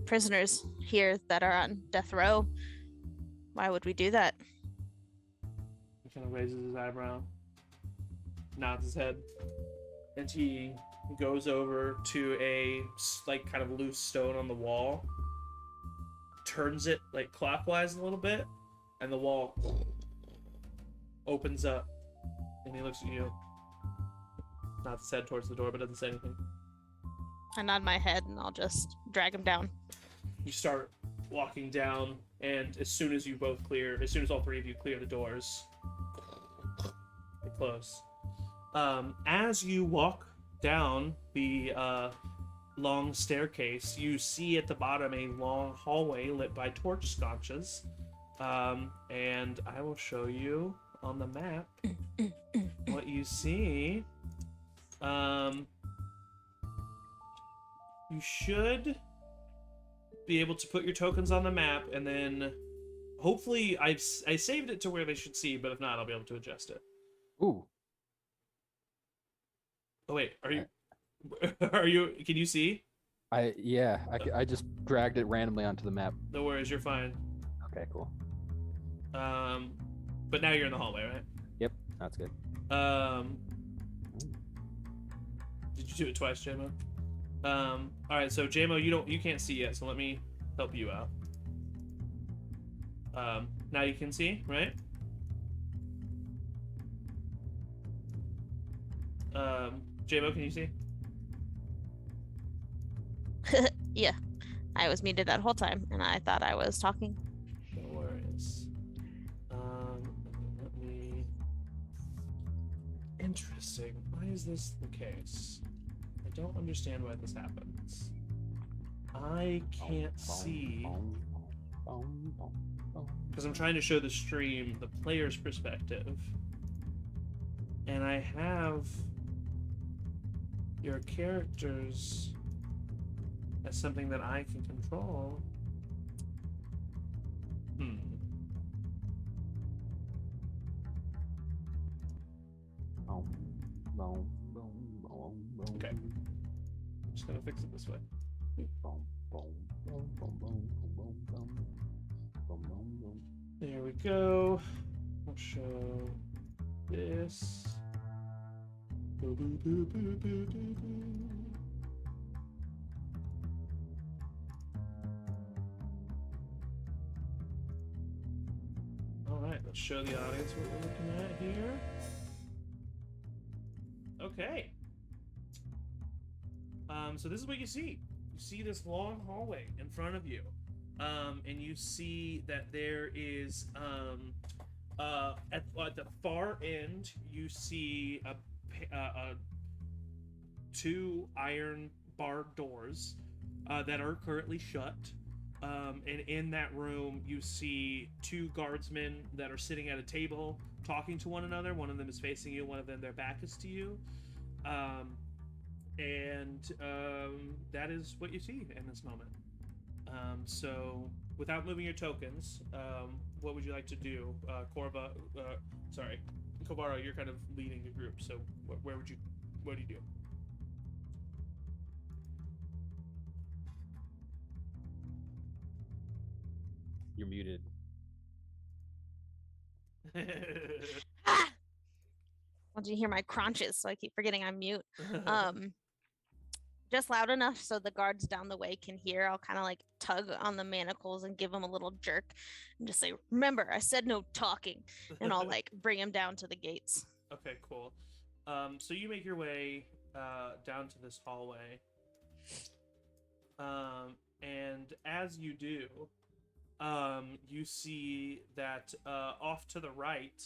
prisoners here that are on death row? Why would we do that? He kind of raises his eyebrow, nods his head, and he goes over to a like kind of loose stone on the wall, turns it like clockwise a little bit, and the wall opens up And he looks at you. Nods his head towards the door, but doesn't say anything. I nod my head and I'll just drag him down. You start walking down, and as soon as all three of you clear the doors, they close. As you walk down the long staircase, you see at the bottom a long hallway lit by torch sconces. And I will show you on the map what you see. You should be able to put your tokens on the map, and then hopefully I saved it to where they should see, but if not, I'll be able to adjust it. Ooh. Oh wait, are you? Can you see? I just dragged it randomly onto the map. No worries, you're fine. Okay, cool. But now you're in the hallway, right? Yep, that's good. Did you do it twice, JMO? All right, so JMO, you can't see yet, so let me help you out. Now you can see, right? JMO, can you see? Yeah, I was muted that whole time, and I thought I was talking. No worries. Let me. Interesting. Why is this the case? I don't understand why this happens. I can't see because I'm trying to show the stream the player's perspective, and I have your characters as something that I can control. Okay. I'm just gonna fix it this way. There we go. I'll show this. Alright, let's show the audience what we're looking at here. Okay. So this is what you see. You see this long hallway in front of you. And you see that there is at the far end you see two iron barred doors that are currently shut. And in that room you see two guardsmen that are sitting at a table talking to one another. One of them is facing you, one of them their back is to you. That is what you see in this moment. So without moving your tokens, what would you like to do? Kovara, you're kind of leading the group, so what do you do? You're muted. Ah! Well, do you hear my crunches? So I keep forgetting I'm mute. Just loud enough so the guards down the way can hear. I'll kind of like tug on the manacles and give them a little jerk and just say, "Remember, I said no talking." And I'll like bring him down to the gates. Okay, cool. So you make your way down to this hallway. And as you do, you see that off to the right,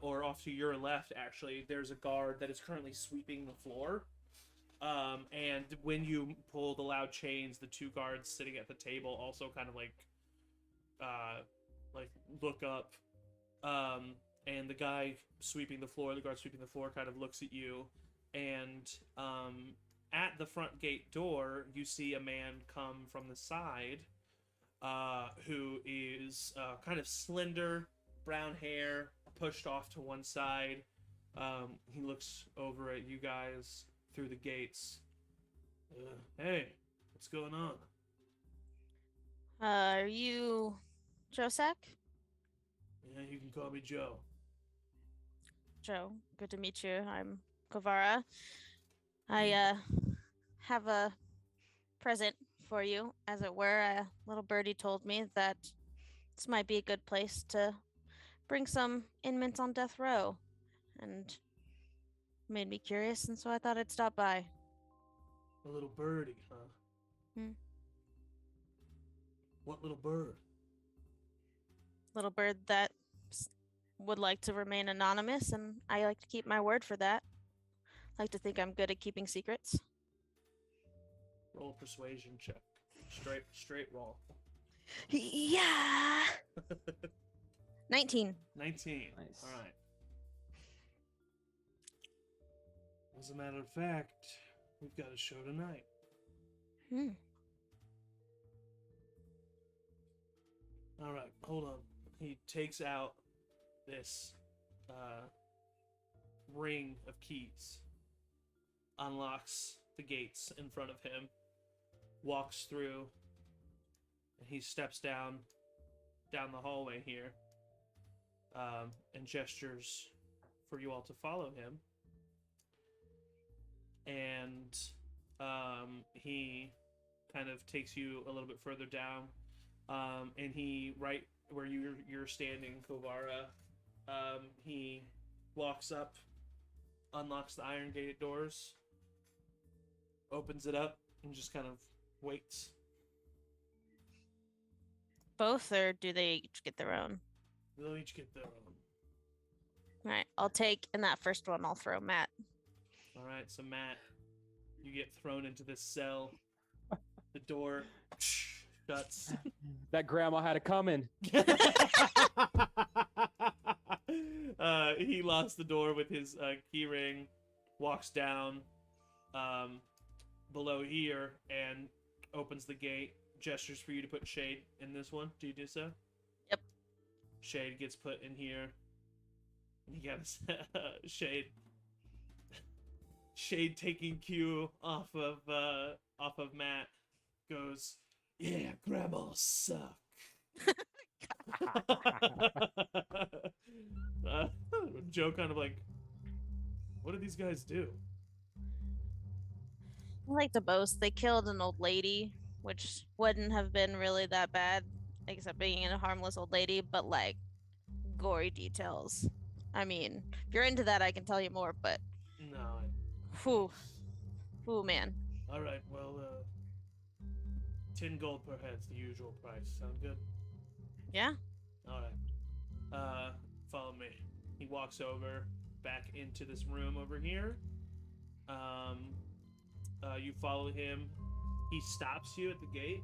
or off to your left, actually, there's a guard that is currently sweeping the floor. And when you pull the loud chains, the two guards sitting at the table also kind of like look up. And the guy sweeping the floor, the guard sweeping the floor, kind of looks at you. And at the front gate door, you see a man come from the side, who is kind of slender, brown hair, pushed off to one side. He looks over at you guys through the gates. Hey, what's going on? Are you Josek? Yeah, you can call me Joe. Joe, good to meet you. I'm Kovara. I have a present for you, as it were. A little birdie told me that this might be a good place to bring some inmates on death row. and made me curious, and so I thought I'd stop by. A little birdie, huh? Hmm. What little bird? Little bird that would like to remain anonymous, and I like to keep my word for that. I like to think I'm good at keeping secrets. Roll a persuasion check. Straight roll. Yeah. 19. 19. Nice. All right. As a matter of fact, we've got a show tonight. Hmm. All right, hold on. He takes out this ring of keys, unlocks the gates in front of him, walks through, and he steps down the hallway here, and gestures for you all to follow him. And he kind of takes you a little bit further down, and he, right where you're standing, Kovara, he walks up, unlocks the iron gate doors, opens it up, and just kind of waits. Both, or do they each get their own? They'll each get their own. All right, I'll take, in that first one, I'll throw Matt. All right, so Matt, you get thrown into this cell. The door shuts. That grandma had it coming. He locks the door with his key ring, walks down below here, and opens the gate. Gestures for you to put Shade in this one. Do you do so? Yep. Shade gets put in here. And he got Shade. Shade taking cue off of Matt goes, "Yeah, grandmas suck." Joe kind of like, what did these guys do? I like to boast. They killed an old lady, which wouldn't have been really that bad, except being a harmless old lady, but like gory details. I mean, if you're into that, I can tell you more, but No. whew, man. All right, well, 10 gold per head's the usual price. Sound good? Yeah. All right. Follow me. He walks over back into this room over here. You follow him. He stops you at the gate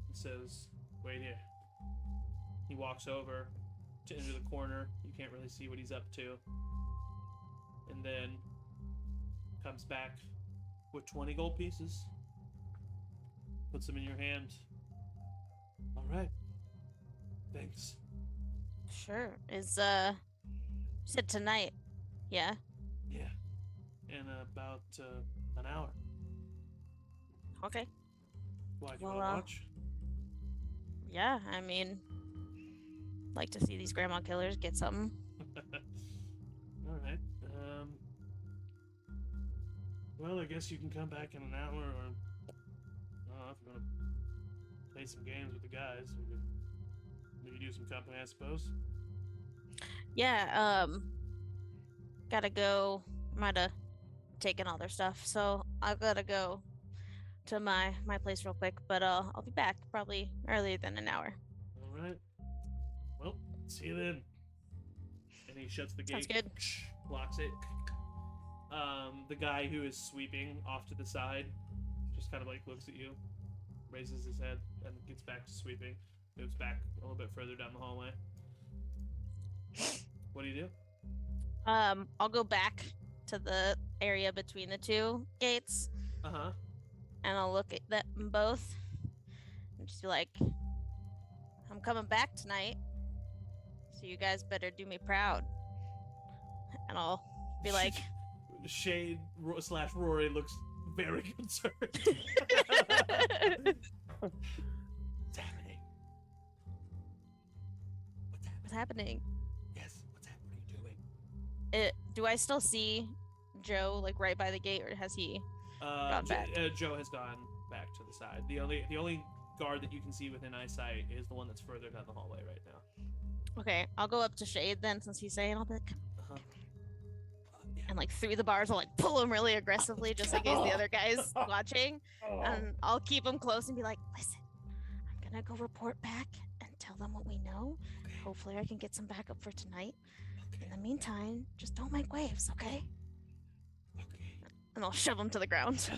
and says, "Wait here." He walks over to enter the corner. You can't really see what he's up to. And then comes back with 20 gold pieces. Puts them in your hand. All right. Thanks. Sure. Is you said tonight? Yeah. Yeah. In about an hour. Okay. Why, do you Well, want to watch? Yeah. I mean, like to see these grandma killers get something. All right. Well, I guess you can come back in an hour, or I don't know if you want to play some games with the guys. We could maybe do some company, I suppose. Yeah. Gotta go. Might have taken all their stuff, so I've gotta go to my place real quick. But I'll be back probably earlier than an hour. All right. Well, see you then. And he shuts the gate. Sounds good. Locks it. The guy who is sweeping off to the side just kind of like looks at you, raises his head, and gets back to sweeping. Moves back a little bit further down the hallway. What do you do? I'll go back to the area between the two gates, Uh-huh. and I'll look at them both and just be like, I'm coming back tonight, so you guys better do me proud. And I'll be like, Shade / Rory looks very concerned. What's happening? what's happening? Yes, what's happening? What are you doing? Do I still see Joe like right by the gate, or has he gone back? Joe has gone back to the side. The only guard that you can see within eyesight is the one that's further down the hallway right now. Okay, I'll go up to Shade then, since he's saying, I'll be like, Uh-huh. and like through the bars, I'll like pull him really aggressively just in case the other guy's watching. And I'll keep him close and be like, listen, I'm gonna go report back and tell them what we know. Okay. Hopefully I can get some backup for tonight. Okay. In the meantime, just don't make waves, okay? Okay. And I'll shove him to the ground.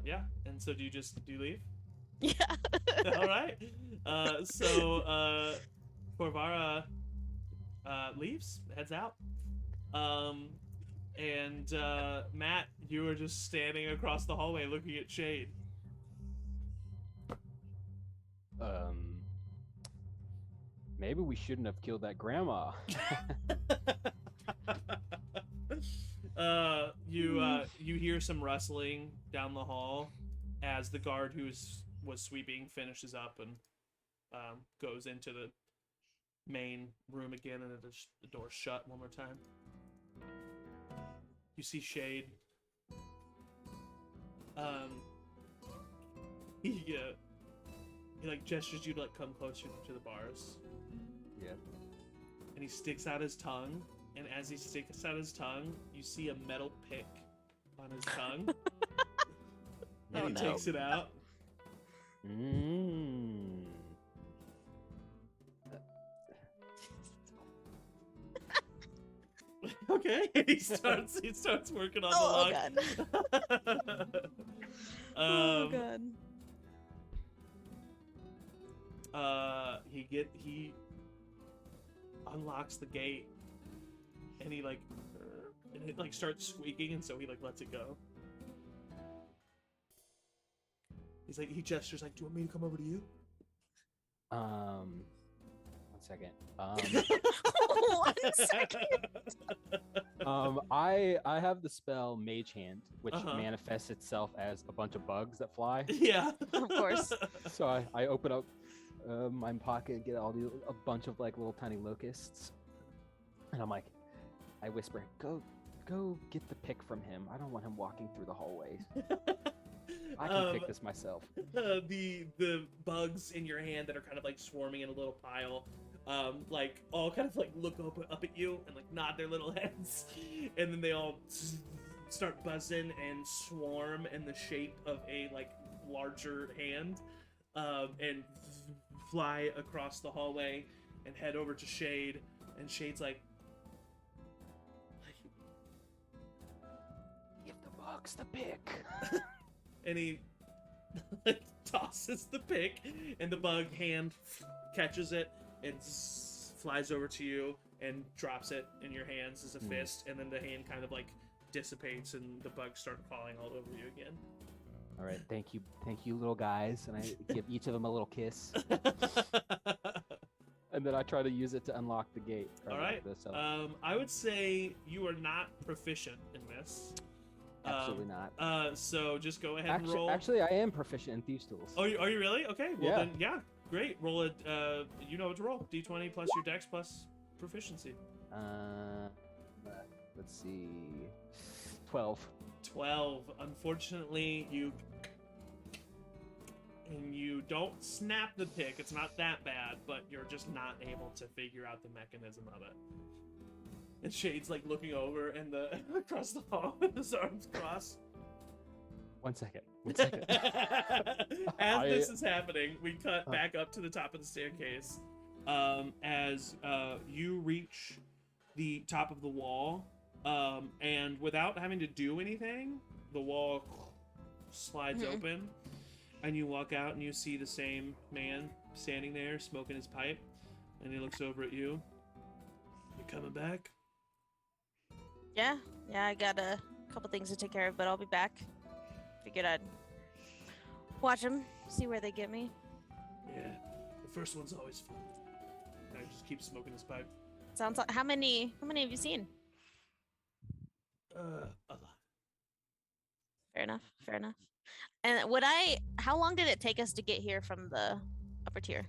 Yeah. And so do you leave? Yeah. All right. So Corvara leaves, heads out. And Matt, you were just standing across the hallway looking at Shade. Maybe we shouldn't have killed that grandma. You hear some rustling down the hall as the guard who was sweeping finishes up and goes into the main room again, and the door's shut one more time. You see Shade. He like gestures you to like come closer to the bars. Yeah. And he sticks out his tongue, and as he sticks out his tongue, you see a metal pick on his tongue. And he takes it out. Okay. He starts working on the lock. God. He unlocks the gate, and he and it like starts squeaking, and so he like lets it go. He gestures like, "Do you want me to come over to you?" 1 second. 1 second. I have the spell Mage Hand, which Uh-huh. manifests itself as a bunch of bugs that fly. Yeah. Of course. So I open up my pocket and get a bunch of like little tiny locusts, and I'm like, I whisper, go get the pick from him. I don't want him walking through the hallways. I can pick this myself. The bugs in your hand that are kind of like swarming in a little pile, like all kind of like look up at you and like nod their little heads, and then they all start buzzing and swarm in the shape of a like larger hand, and fly across the hallway and head over to Shade, and Shade's like give the bugs the pick. and he tosses the pick, and the bug hand catches it and flies over to you and drops it in your hands as a fist, and then the hand kind of like dissipates and the bugs start falling all over you again. All right, thank you, little guys, and I give each of them a little kiss, and then I try to use it to unlock the gate. All right. I would say you are not proficient in this. Absolutely not. So just go ahead and roll. Actually, I am proficient in Thieves' Tools. Oh, are you really? Okay. Well, Yeah. then, yeah, great. Roll it. You know what to roll. D20 plus your Dex plus proficiency. Let's see. 12. 12. Unfortunately, you don't snap the pick. It's not that bad, but you're just not able to figure out the mechanism of it. And Shade's like looking over and across the hall with his arms crossed. 1 second. As this is happening, we cut back up to the top of the staircase. As you reach the top of the wall, and without having to do anything, the wall slides open, and you walk out and you see the same man standing there smoking his pipe, and he looks over at you. You coming back? Yeah, I got a couple things to take care of, but I'll be back. Figured I'd watch them, see where they get me. Yeah, the first one's always fun. And I just keep smoking his pipe. Sounds like how many have you seen? A lot. Fair enough. And how long did it take us to get here from the upper tier?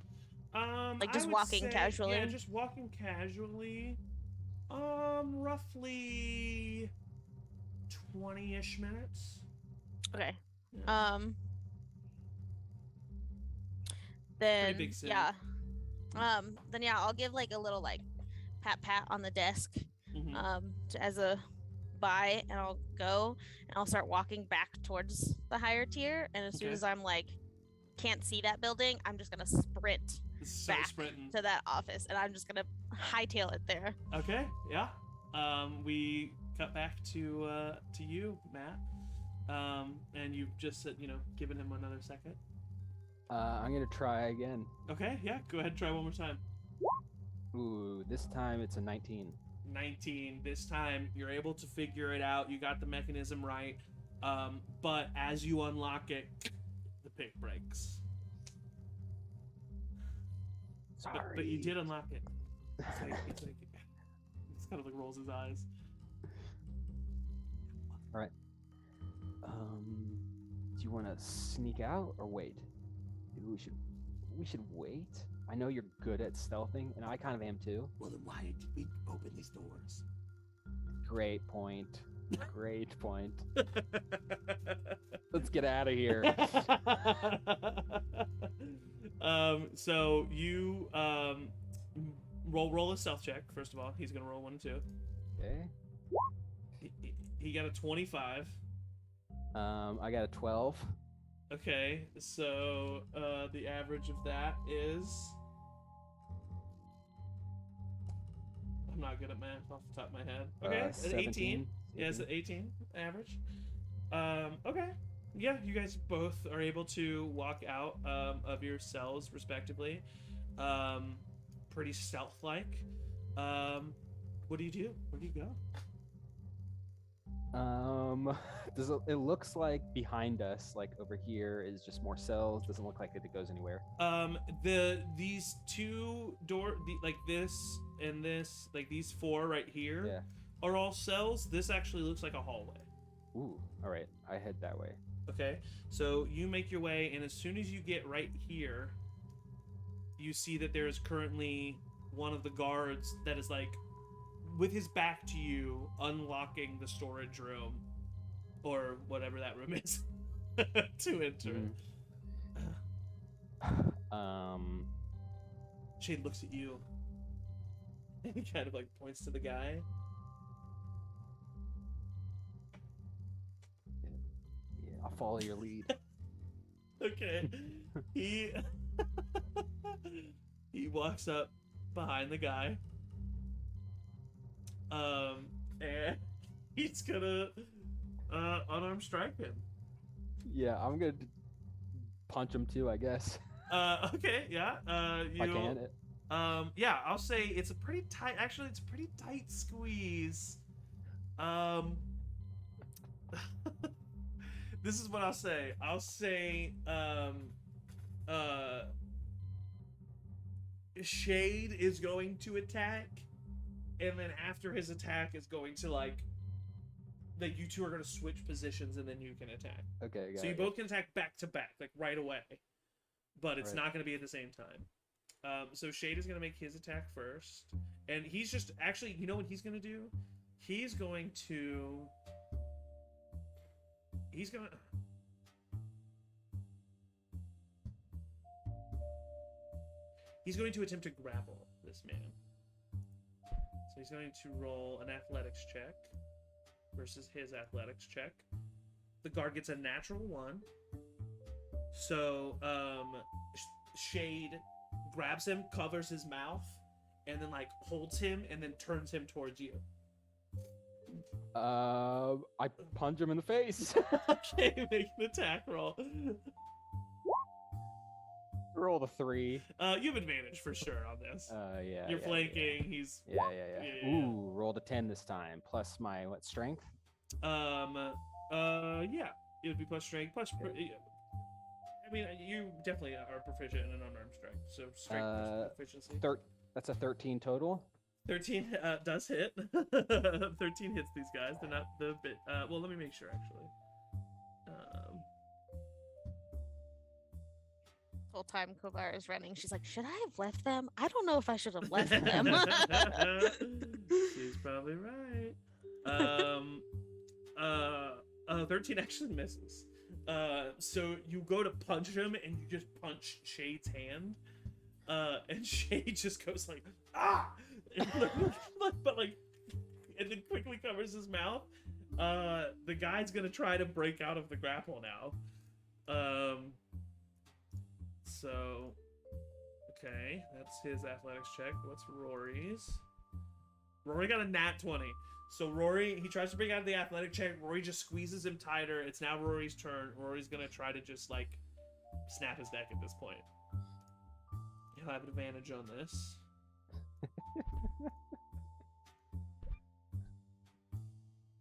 Like just I would walking say, casually? Yeah, just walking casually. Roughly 20-ish minutes. Okay. Yeah. Then Pretty big city. yeah. Then yeah, I'll give like a little like pat on the desk, Mhm. as a bye, and I'll go and I'll start walking back towards the higher tier. And as soon Okay. as I'm like can't see that building, I'm just gonna sprint Start back sprinting. to that office, and I'm just gonna hightail it there. Okay, yeah. We cut back to you, Matt. And you've just given him another second. I'm gonna try again. Okay, yeah. Go ahead, and try one more time. Ooh, this time it's a 19. 19. This time you're able to figure it out. You got the mechanism right. But as you unlock it, the pick breaks. Sorry. But you did unlock it. It's kind of like rolls his eyes. All right. Do you want to sneak out or wait? Maybe we should wait. I know you're good at stealthing, and I kind of am too. Well, then why did we open these doors? Great point. Great point. Let's get out of here. So you roll a stealth check first of all. He's gonna roll 1 and 2. Okay. He got a 25. I got a 12. Okay, so the average of that is. I'm not good at math off the top of my head. Okay, it's 18. Yeah, it's an 18 average. Okay. Yeah, you guys both are able to walk out of your cells respectively. Pretty stealth-like. What do you do? Where do you go? It looks like behind us, like over here, is just more cells. Doesn't look like it goes anywhere. These two like this and this, like these 4 right here, Yeah. are all cells. This actually looks like a hallway. Ooh. All right. I head that way. Okay, so you make your way, and as soon as you get right here, you see that there is currently one of the guards that is like with his back to you, unlocking the storage room or whatever that room is to enter. Shade looks at you and he kind of like points to the guy. Yeah, I'll follow your lead. Okay. He he walks up behind the guy. And he's gonna unarmed strike him. Yeah, I'm gonna punch him too, I guess. Okay, yeah. If I can. Yeah, I'll say it's a pretty tight. Actually, it's a pretty tight squeeze. This is what I'll say. I'll say, Shade is going to attack, and then after his attack is going to like you two are going to switch positions, and then you can attack. Okay. So you both can attack back to back, like right away, but it's not going to be at the same time. So Shade is going to make his attack first, and he's just actually, you know what he's going to do? He's going to attempt to grapple this man. So he's going to roll an athletics check versus his athletics check. The guard gets a natural 1. So Shade grabs him, covers his mouth, and then like holds him and then turns him towards you. I punch him in the face. Okay, make an attack roll. Roll the 3. You have advantage for sure on this. Yeah. You're flanking. He's Yeah. Ooh, rolled a 10 this time. Plus my strength? Yeah. It would be plus strength, plus. I mean, you definitely are proficient in an unarmed strike, so strength plus proficiency. That's a 13 total. 13 does hit. 13 hits these guys. They're not the bit. Well, let me make sure actually. Whole time Kovar is running, she's like, should I have left them? I don't know if I should have left them. She's probably right. 13 actually misses. So you go to punch him and you just punch Shade's hand. And Shay just goes like, ah! but like, and then quickly covers his mouth. The guy's gonna try to break out of the grapple now. So, okay, that's his athletics check. What's Rory's? Rory got a nat 20. So Rory, he tries to break out of the athletic check. Rory just squeezes him tighter. It's now Rory's turn. Rory's gonna try to just like snap his neck at this point. He'll have an advantage on this.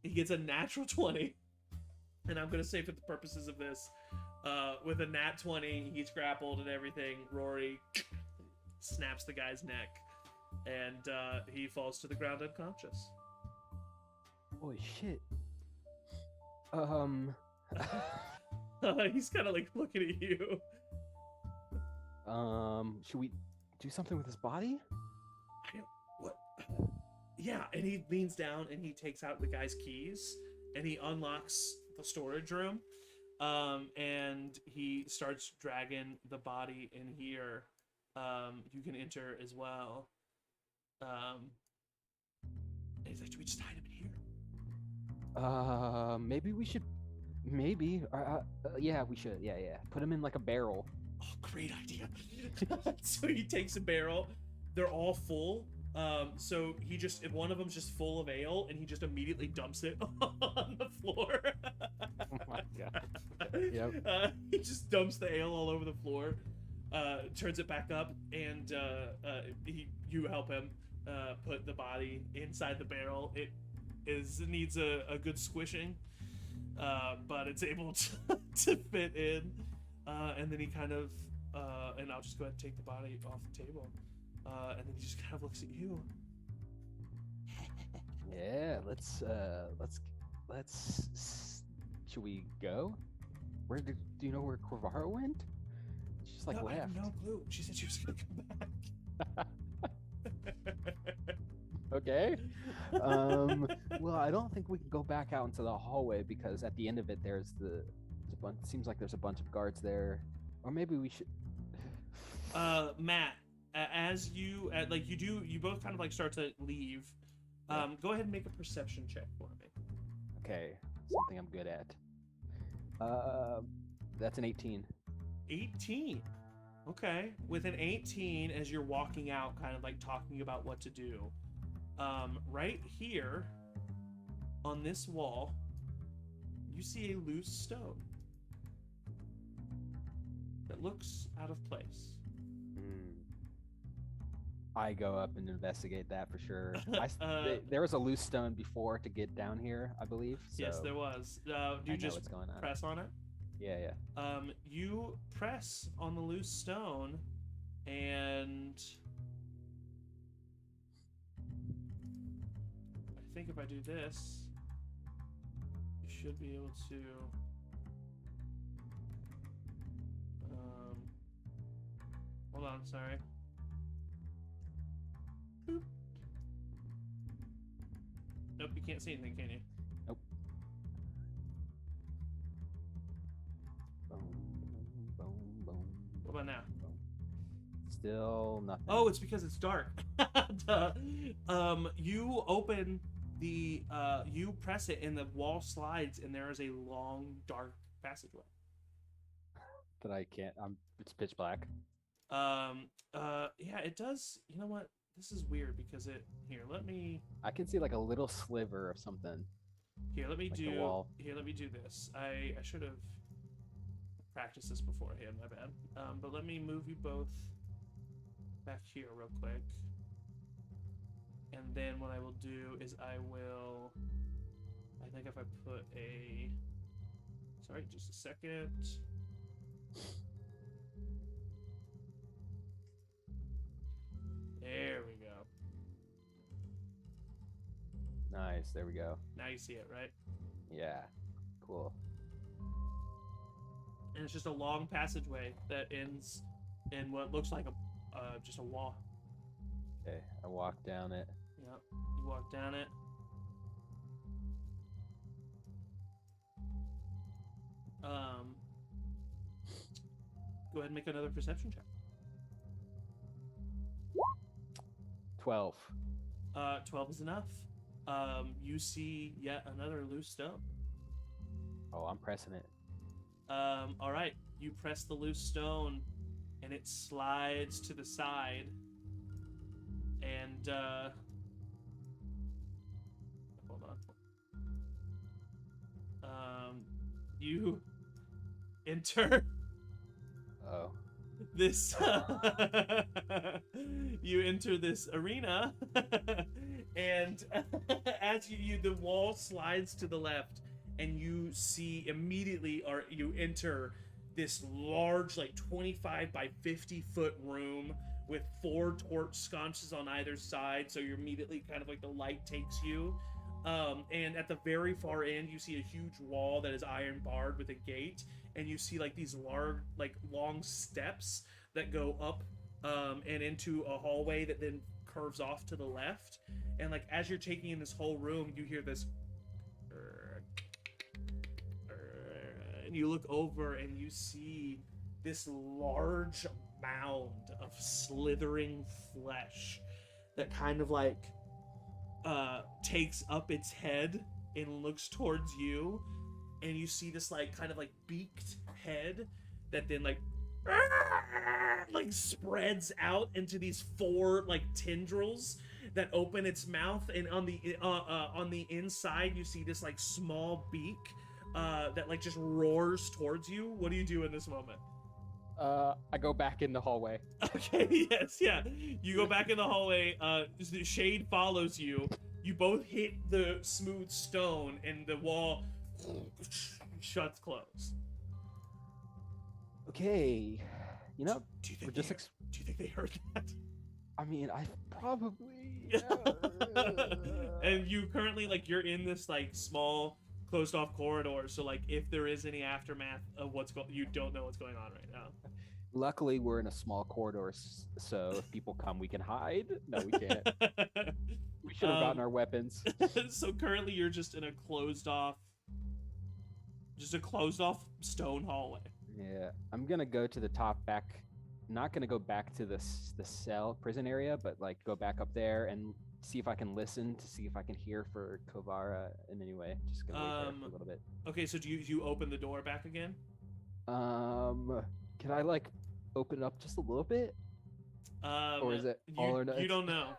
He gets a natural 20. And I'm gonna say for the purposes of this, with a nat 20, he's grappled and everything. Rory snaps the guy's neck, and he falls to the ground unconscious. Holy shit. He's kind of like looking at you. Should we do something with his body? What? Yeah, and he leans down and he takes out the guy's keys and he unlocks the storage room. And he starts dragging the body in here. You can enter as well. And he's like, "Do we just hide him in here?" Maybe we should. Maybe. Yeah, we should. Yeah. Put him in like a barrel. Oh, great idea. So he takes a barrel. They're all full. So he just, if one of them's just full of ale, and he just immediately dumps it on the floor. Oh my god. Yep. He just dumps the ale all over the floor, turns it back up, and you help him put the body inside the barrel. It needs a good squishing, but it's able to fit in. And then he kind of, and I'll just go ahead and take the body off the table. And then he just kind of looks at you. Yeah, let's. Should we go? Do you know where Corvaro went? She just like No, left. I have no clue. She said she was gonna come back. Okay. Well, I don't think we can go back out into the hallway because at the end of it, there's a bunch. Seems like there's a bunch of guards there, or maybe we should. Matt, as you you both kind of like start to leave. Go ahead and make a perception check for me. Okay, something I'm good at. That's an 18. 18. Okay, with an 18, as you're walking out, kind of like talking about what to do. Right here, on this wall, you see a loose stone that looks out of place. I go up and investigate that for sure. There was a loose stone before to get down here, I believe. So Yes, there was. Do I you know just what's going on. press on it? Yeah. You press on the loose stone, and I think if I do this, you should be able to. Hold on, sorry. Boop. Nope, you can't see anything, can you? Nope. Boom, boom, boom. What about now? Still nothing. Oh, it's because it's dark. Duh. You open the you press it and the wall slides and there is a long dark passageway. But I can't. It's pitch black. Yeah, it does. You know what? This is weird because let me I can see like a little sliver of something. let me Like the do wall. let me do this. I should have practiced this beforehand, my bad. But let me move you both back here real quick. And then what I will do is I think if I put sorry, just a second. There we go. Nice. There we go. Now you see it, right? Yeah. Cool. And it's just a long passageway that ends in what looks like just a wall. Okay. I walk down it. Yep. You walk down it. Go ahead and make another perception check. 12. 12 is enough. You see yet another loose stone. Oh, I'm pressing it. All right, you press the loose stone, and it slides to the side, and hold on. You enter Oh. this. You enter this arena, and as the wall slides to the left, and you see immediately, or you enter this large, like 25 by 50 foot room with 4 torch sconces on either side. So you're immediately kind of like the light takes you. And at the very far end, you see a huge wall that is iron barred with a gate, and you see like these large, like long steps that go up and into a hallway that then curves off to the left. And like as you're taking in this whole room, you hear this, and you look over and you see this large mound of slithering flesh that kind of like takes up its head and looks towards you, and you see this like kind of like beaked head that then like spreads out into these 4 like tendrils that open its mouth, and on the inside you see this like small beak that like just roars towards you. What do you do in this moment? I go back in the hallway. Okay, yes, yeah. You go back in the hallway. The shade follows you. You both hit the smooth stone, and the wall shuts closed. Okay, you know, Do you we're think just. do you think they heard that? I mean, I probably. And you currently like you're in this like small closed off corridor, so like if there is any aftermath of you don't know what's going on right now. Luckily, we're in a small corridor, so if people come, we can hide. No, we can't. We should have gotten our weapons. So currently, you're just in a closed off stone hallway. Yeah, I'm gonna go to the top back. Not gonna go back to the cell prison area, but like go back up there and see if I can listen to see if I can hear for Kovara in any way. Just gonna wait there for a little bit. Okay, so do you open the door back again? Can I like open it up just a little bit? Or is it all or nothing? You don't know.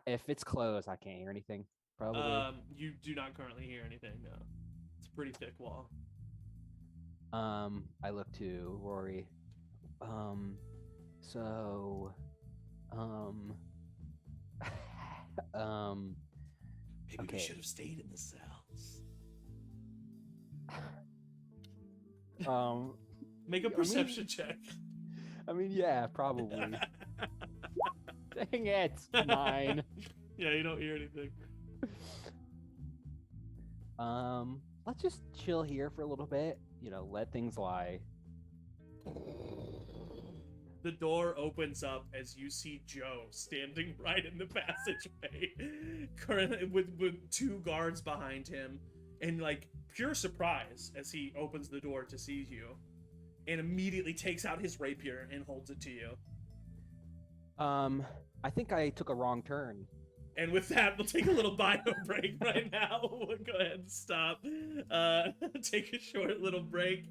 If it's closed, I can't hear anything. Probably. You do not currently hear anything. No, it's a pretty thick wall. I look to Rory. Maybe we should have stayed in the cells. Make a perception check. I mean, yeah, probably. Dang it, 9. Yeah, you don't hear anything. Let's just chill here for a little bit. You know, let things lie. The door opens up as you see Joe standing right in the passageway, currently with 2 guards behind him, and like pure surprise as he opens the door to see you, and immediately takes out his rapier and holds it to you. I think I took a wrong turn. And with that, we'll take a little bio break right now. We'll go ahead and stop. Take a short little break.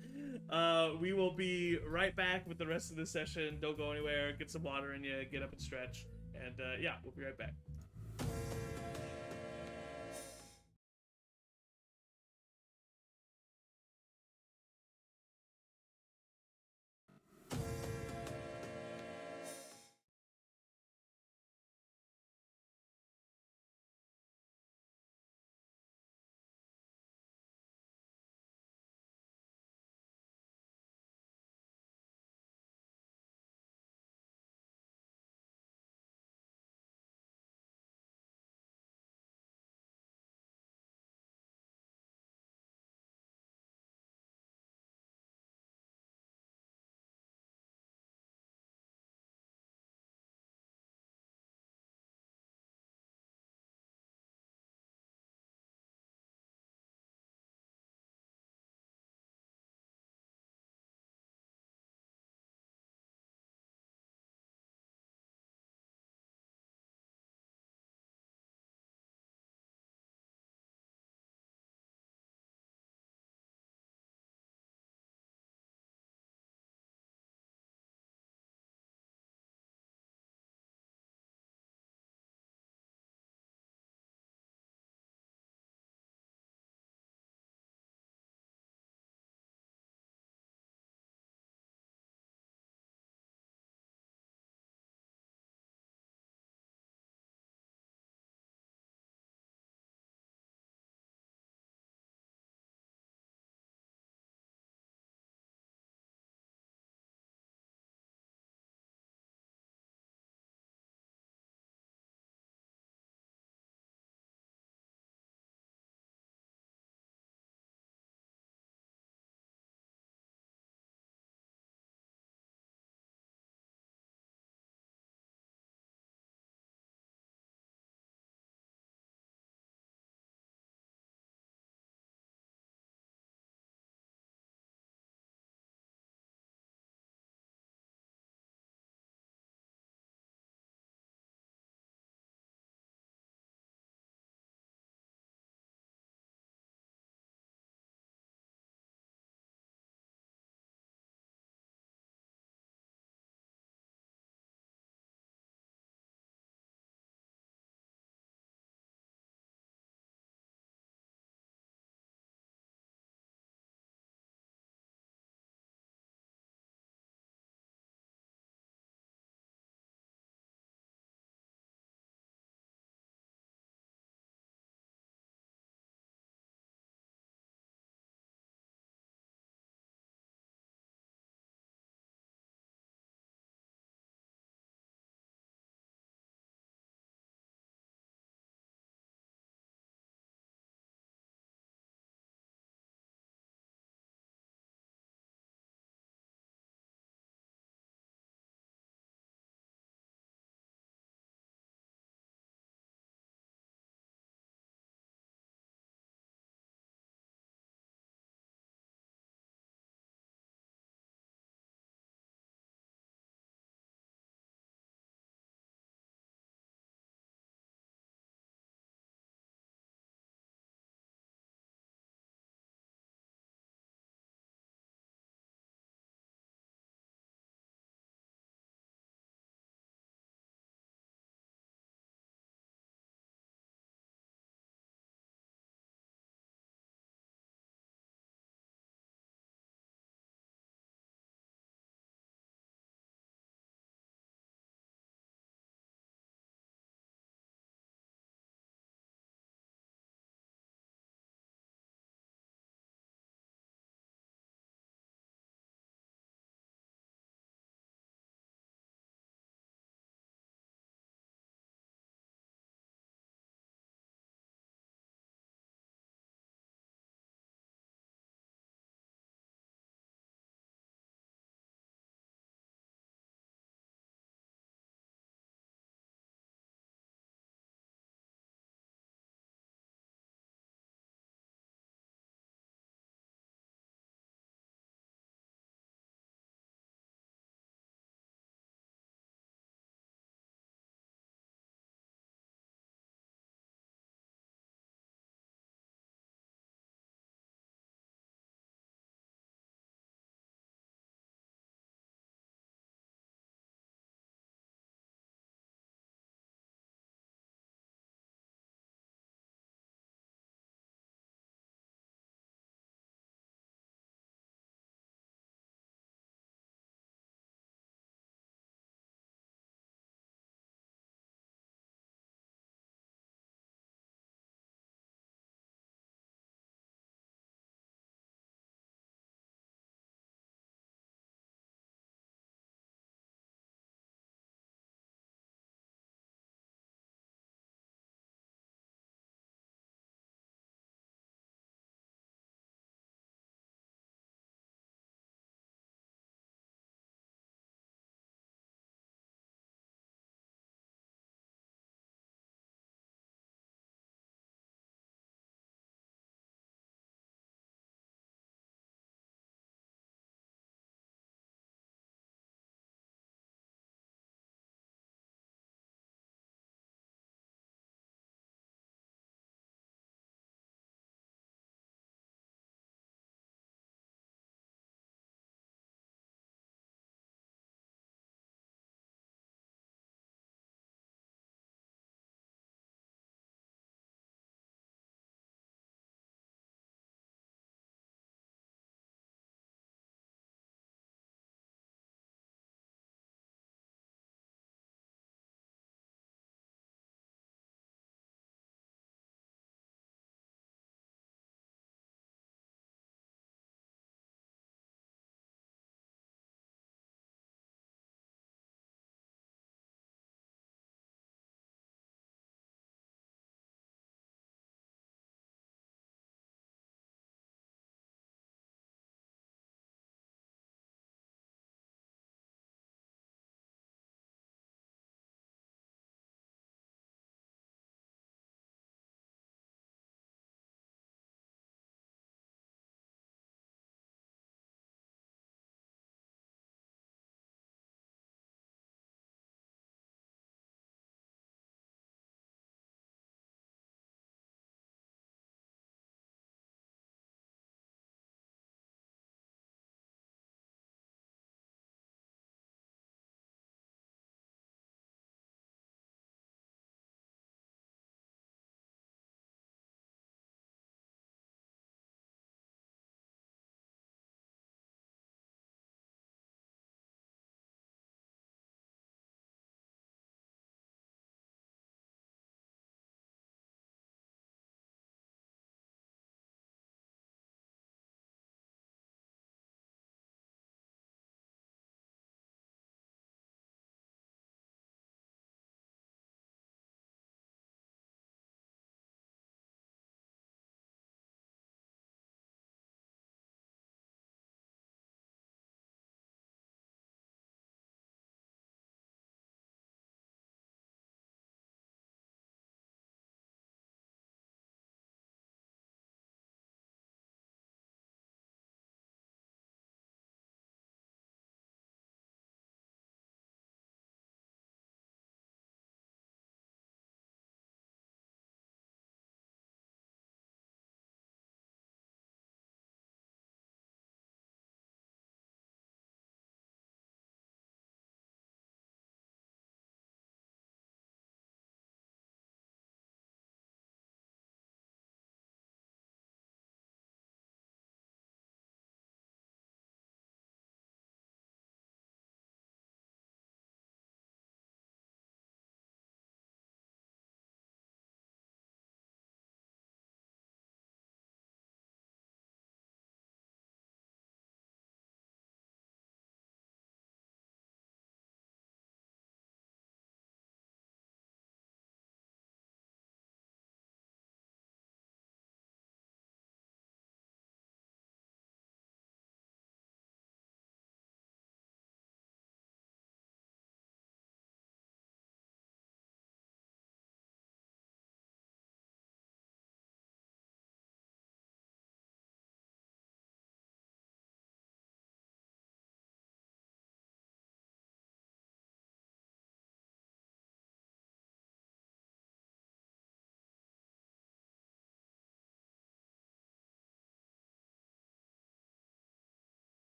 We will be right back with the rest of the session. Don't go anywhere. Get some water in you. Get up and stretch. And yeah, we'll be right back.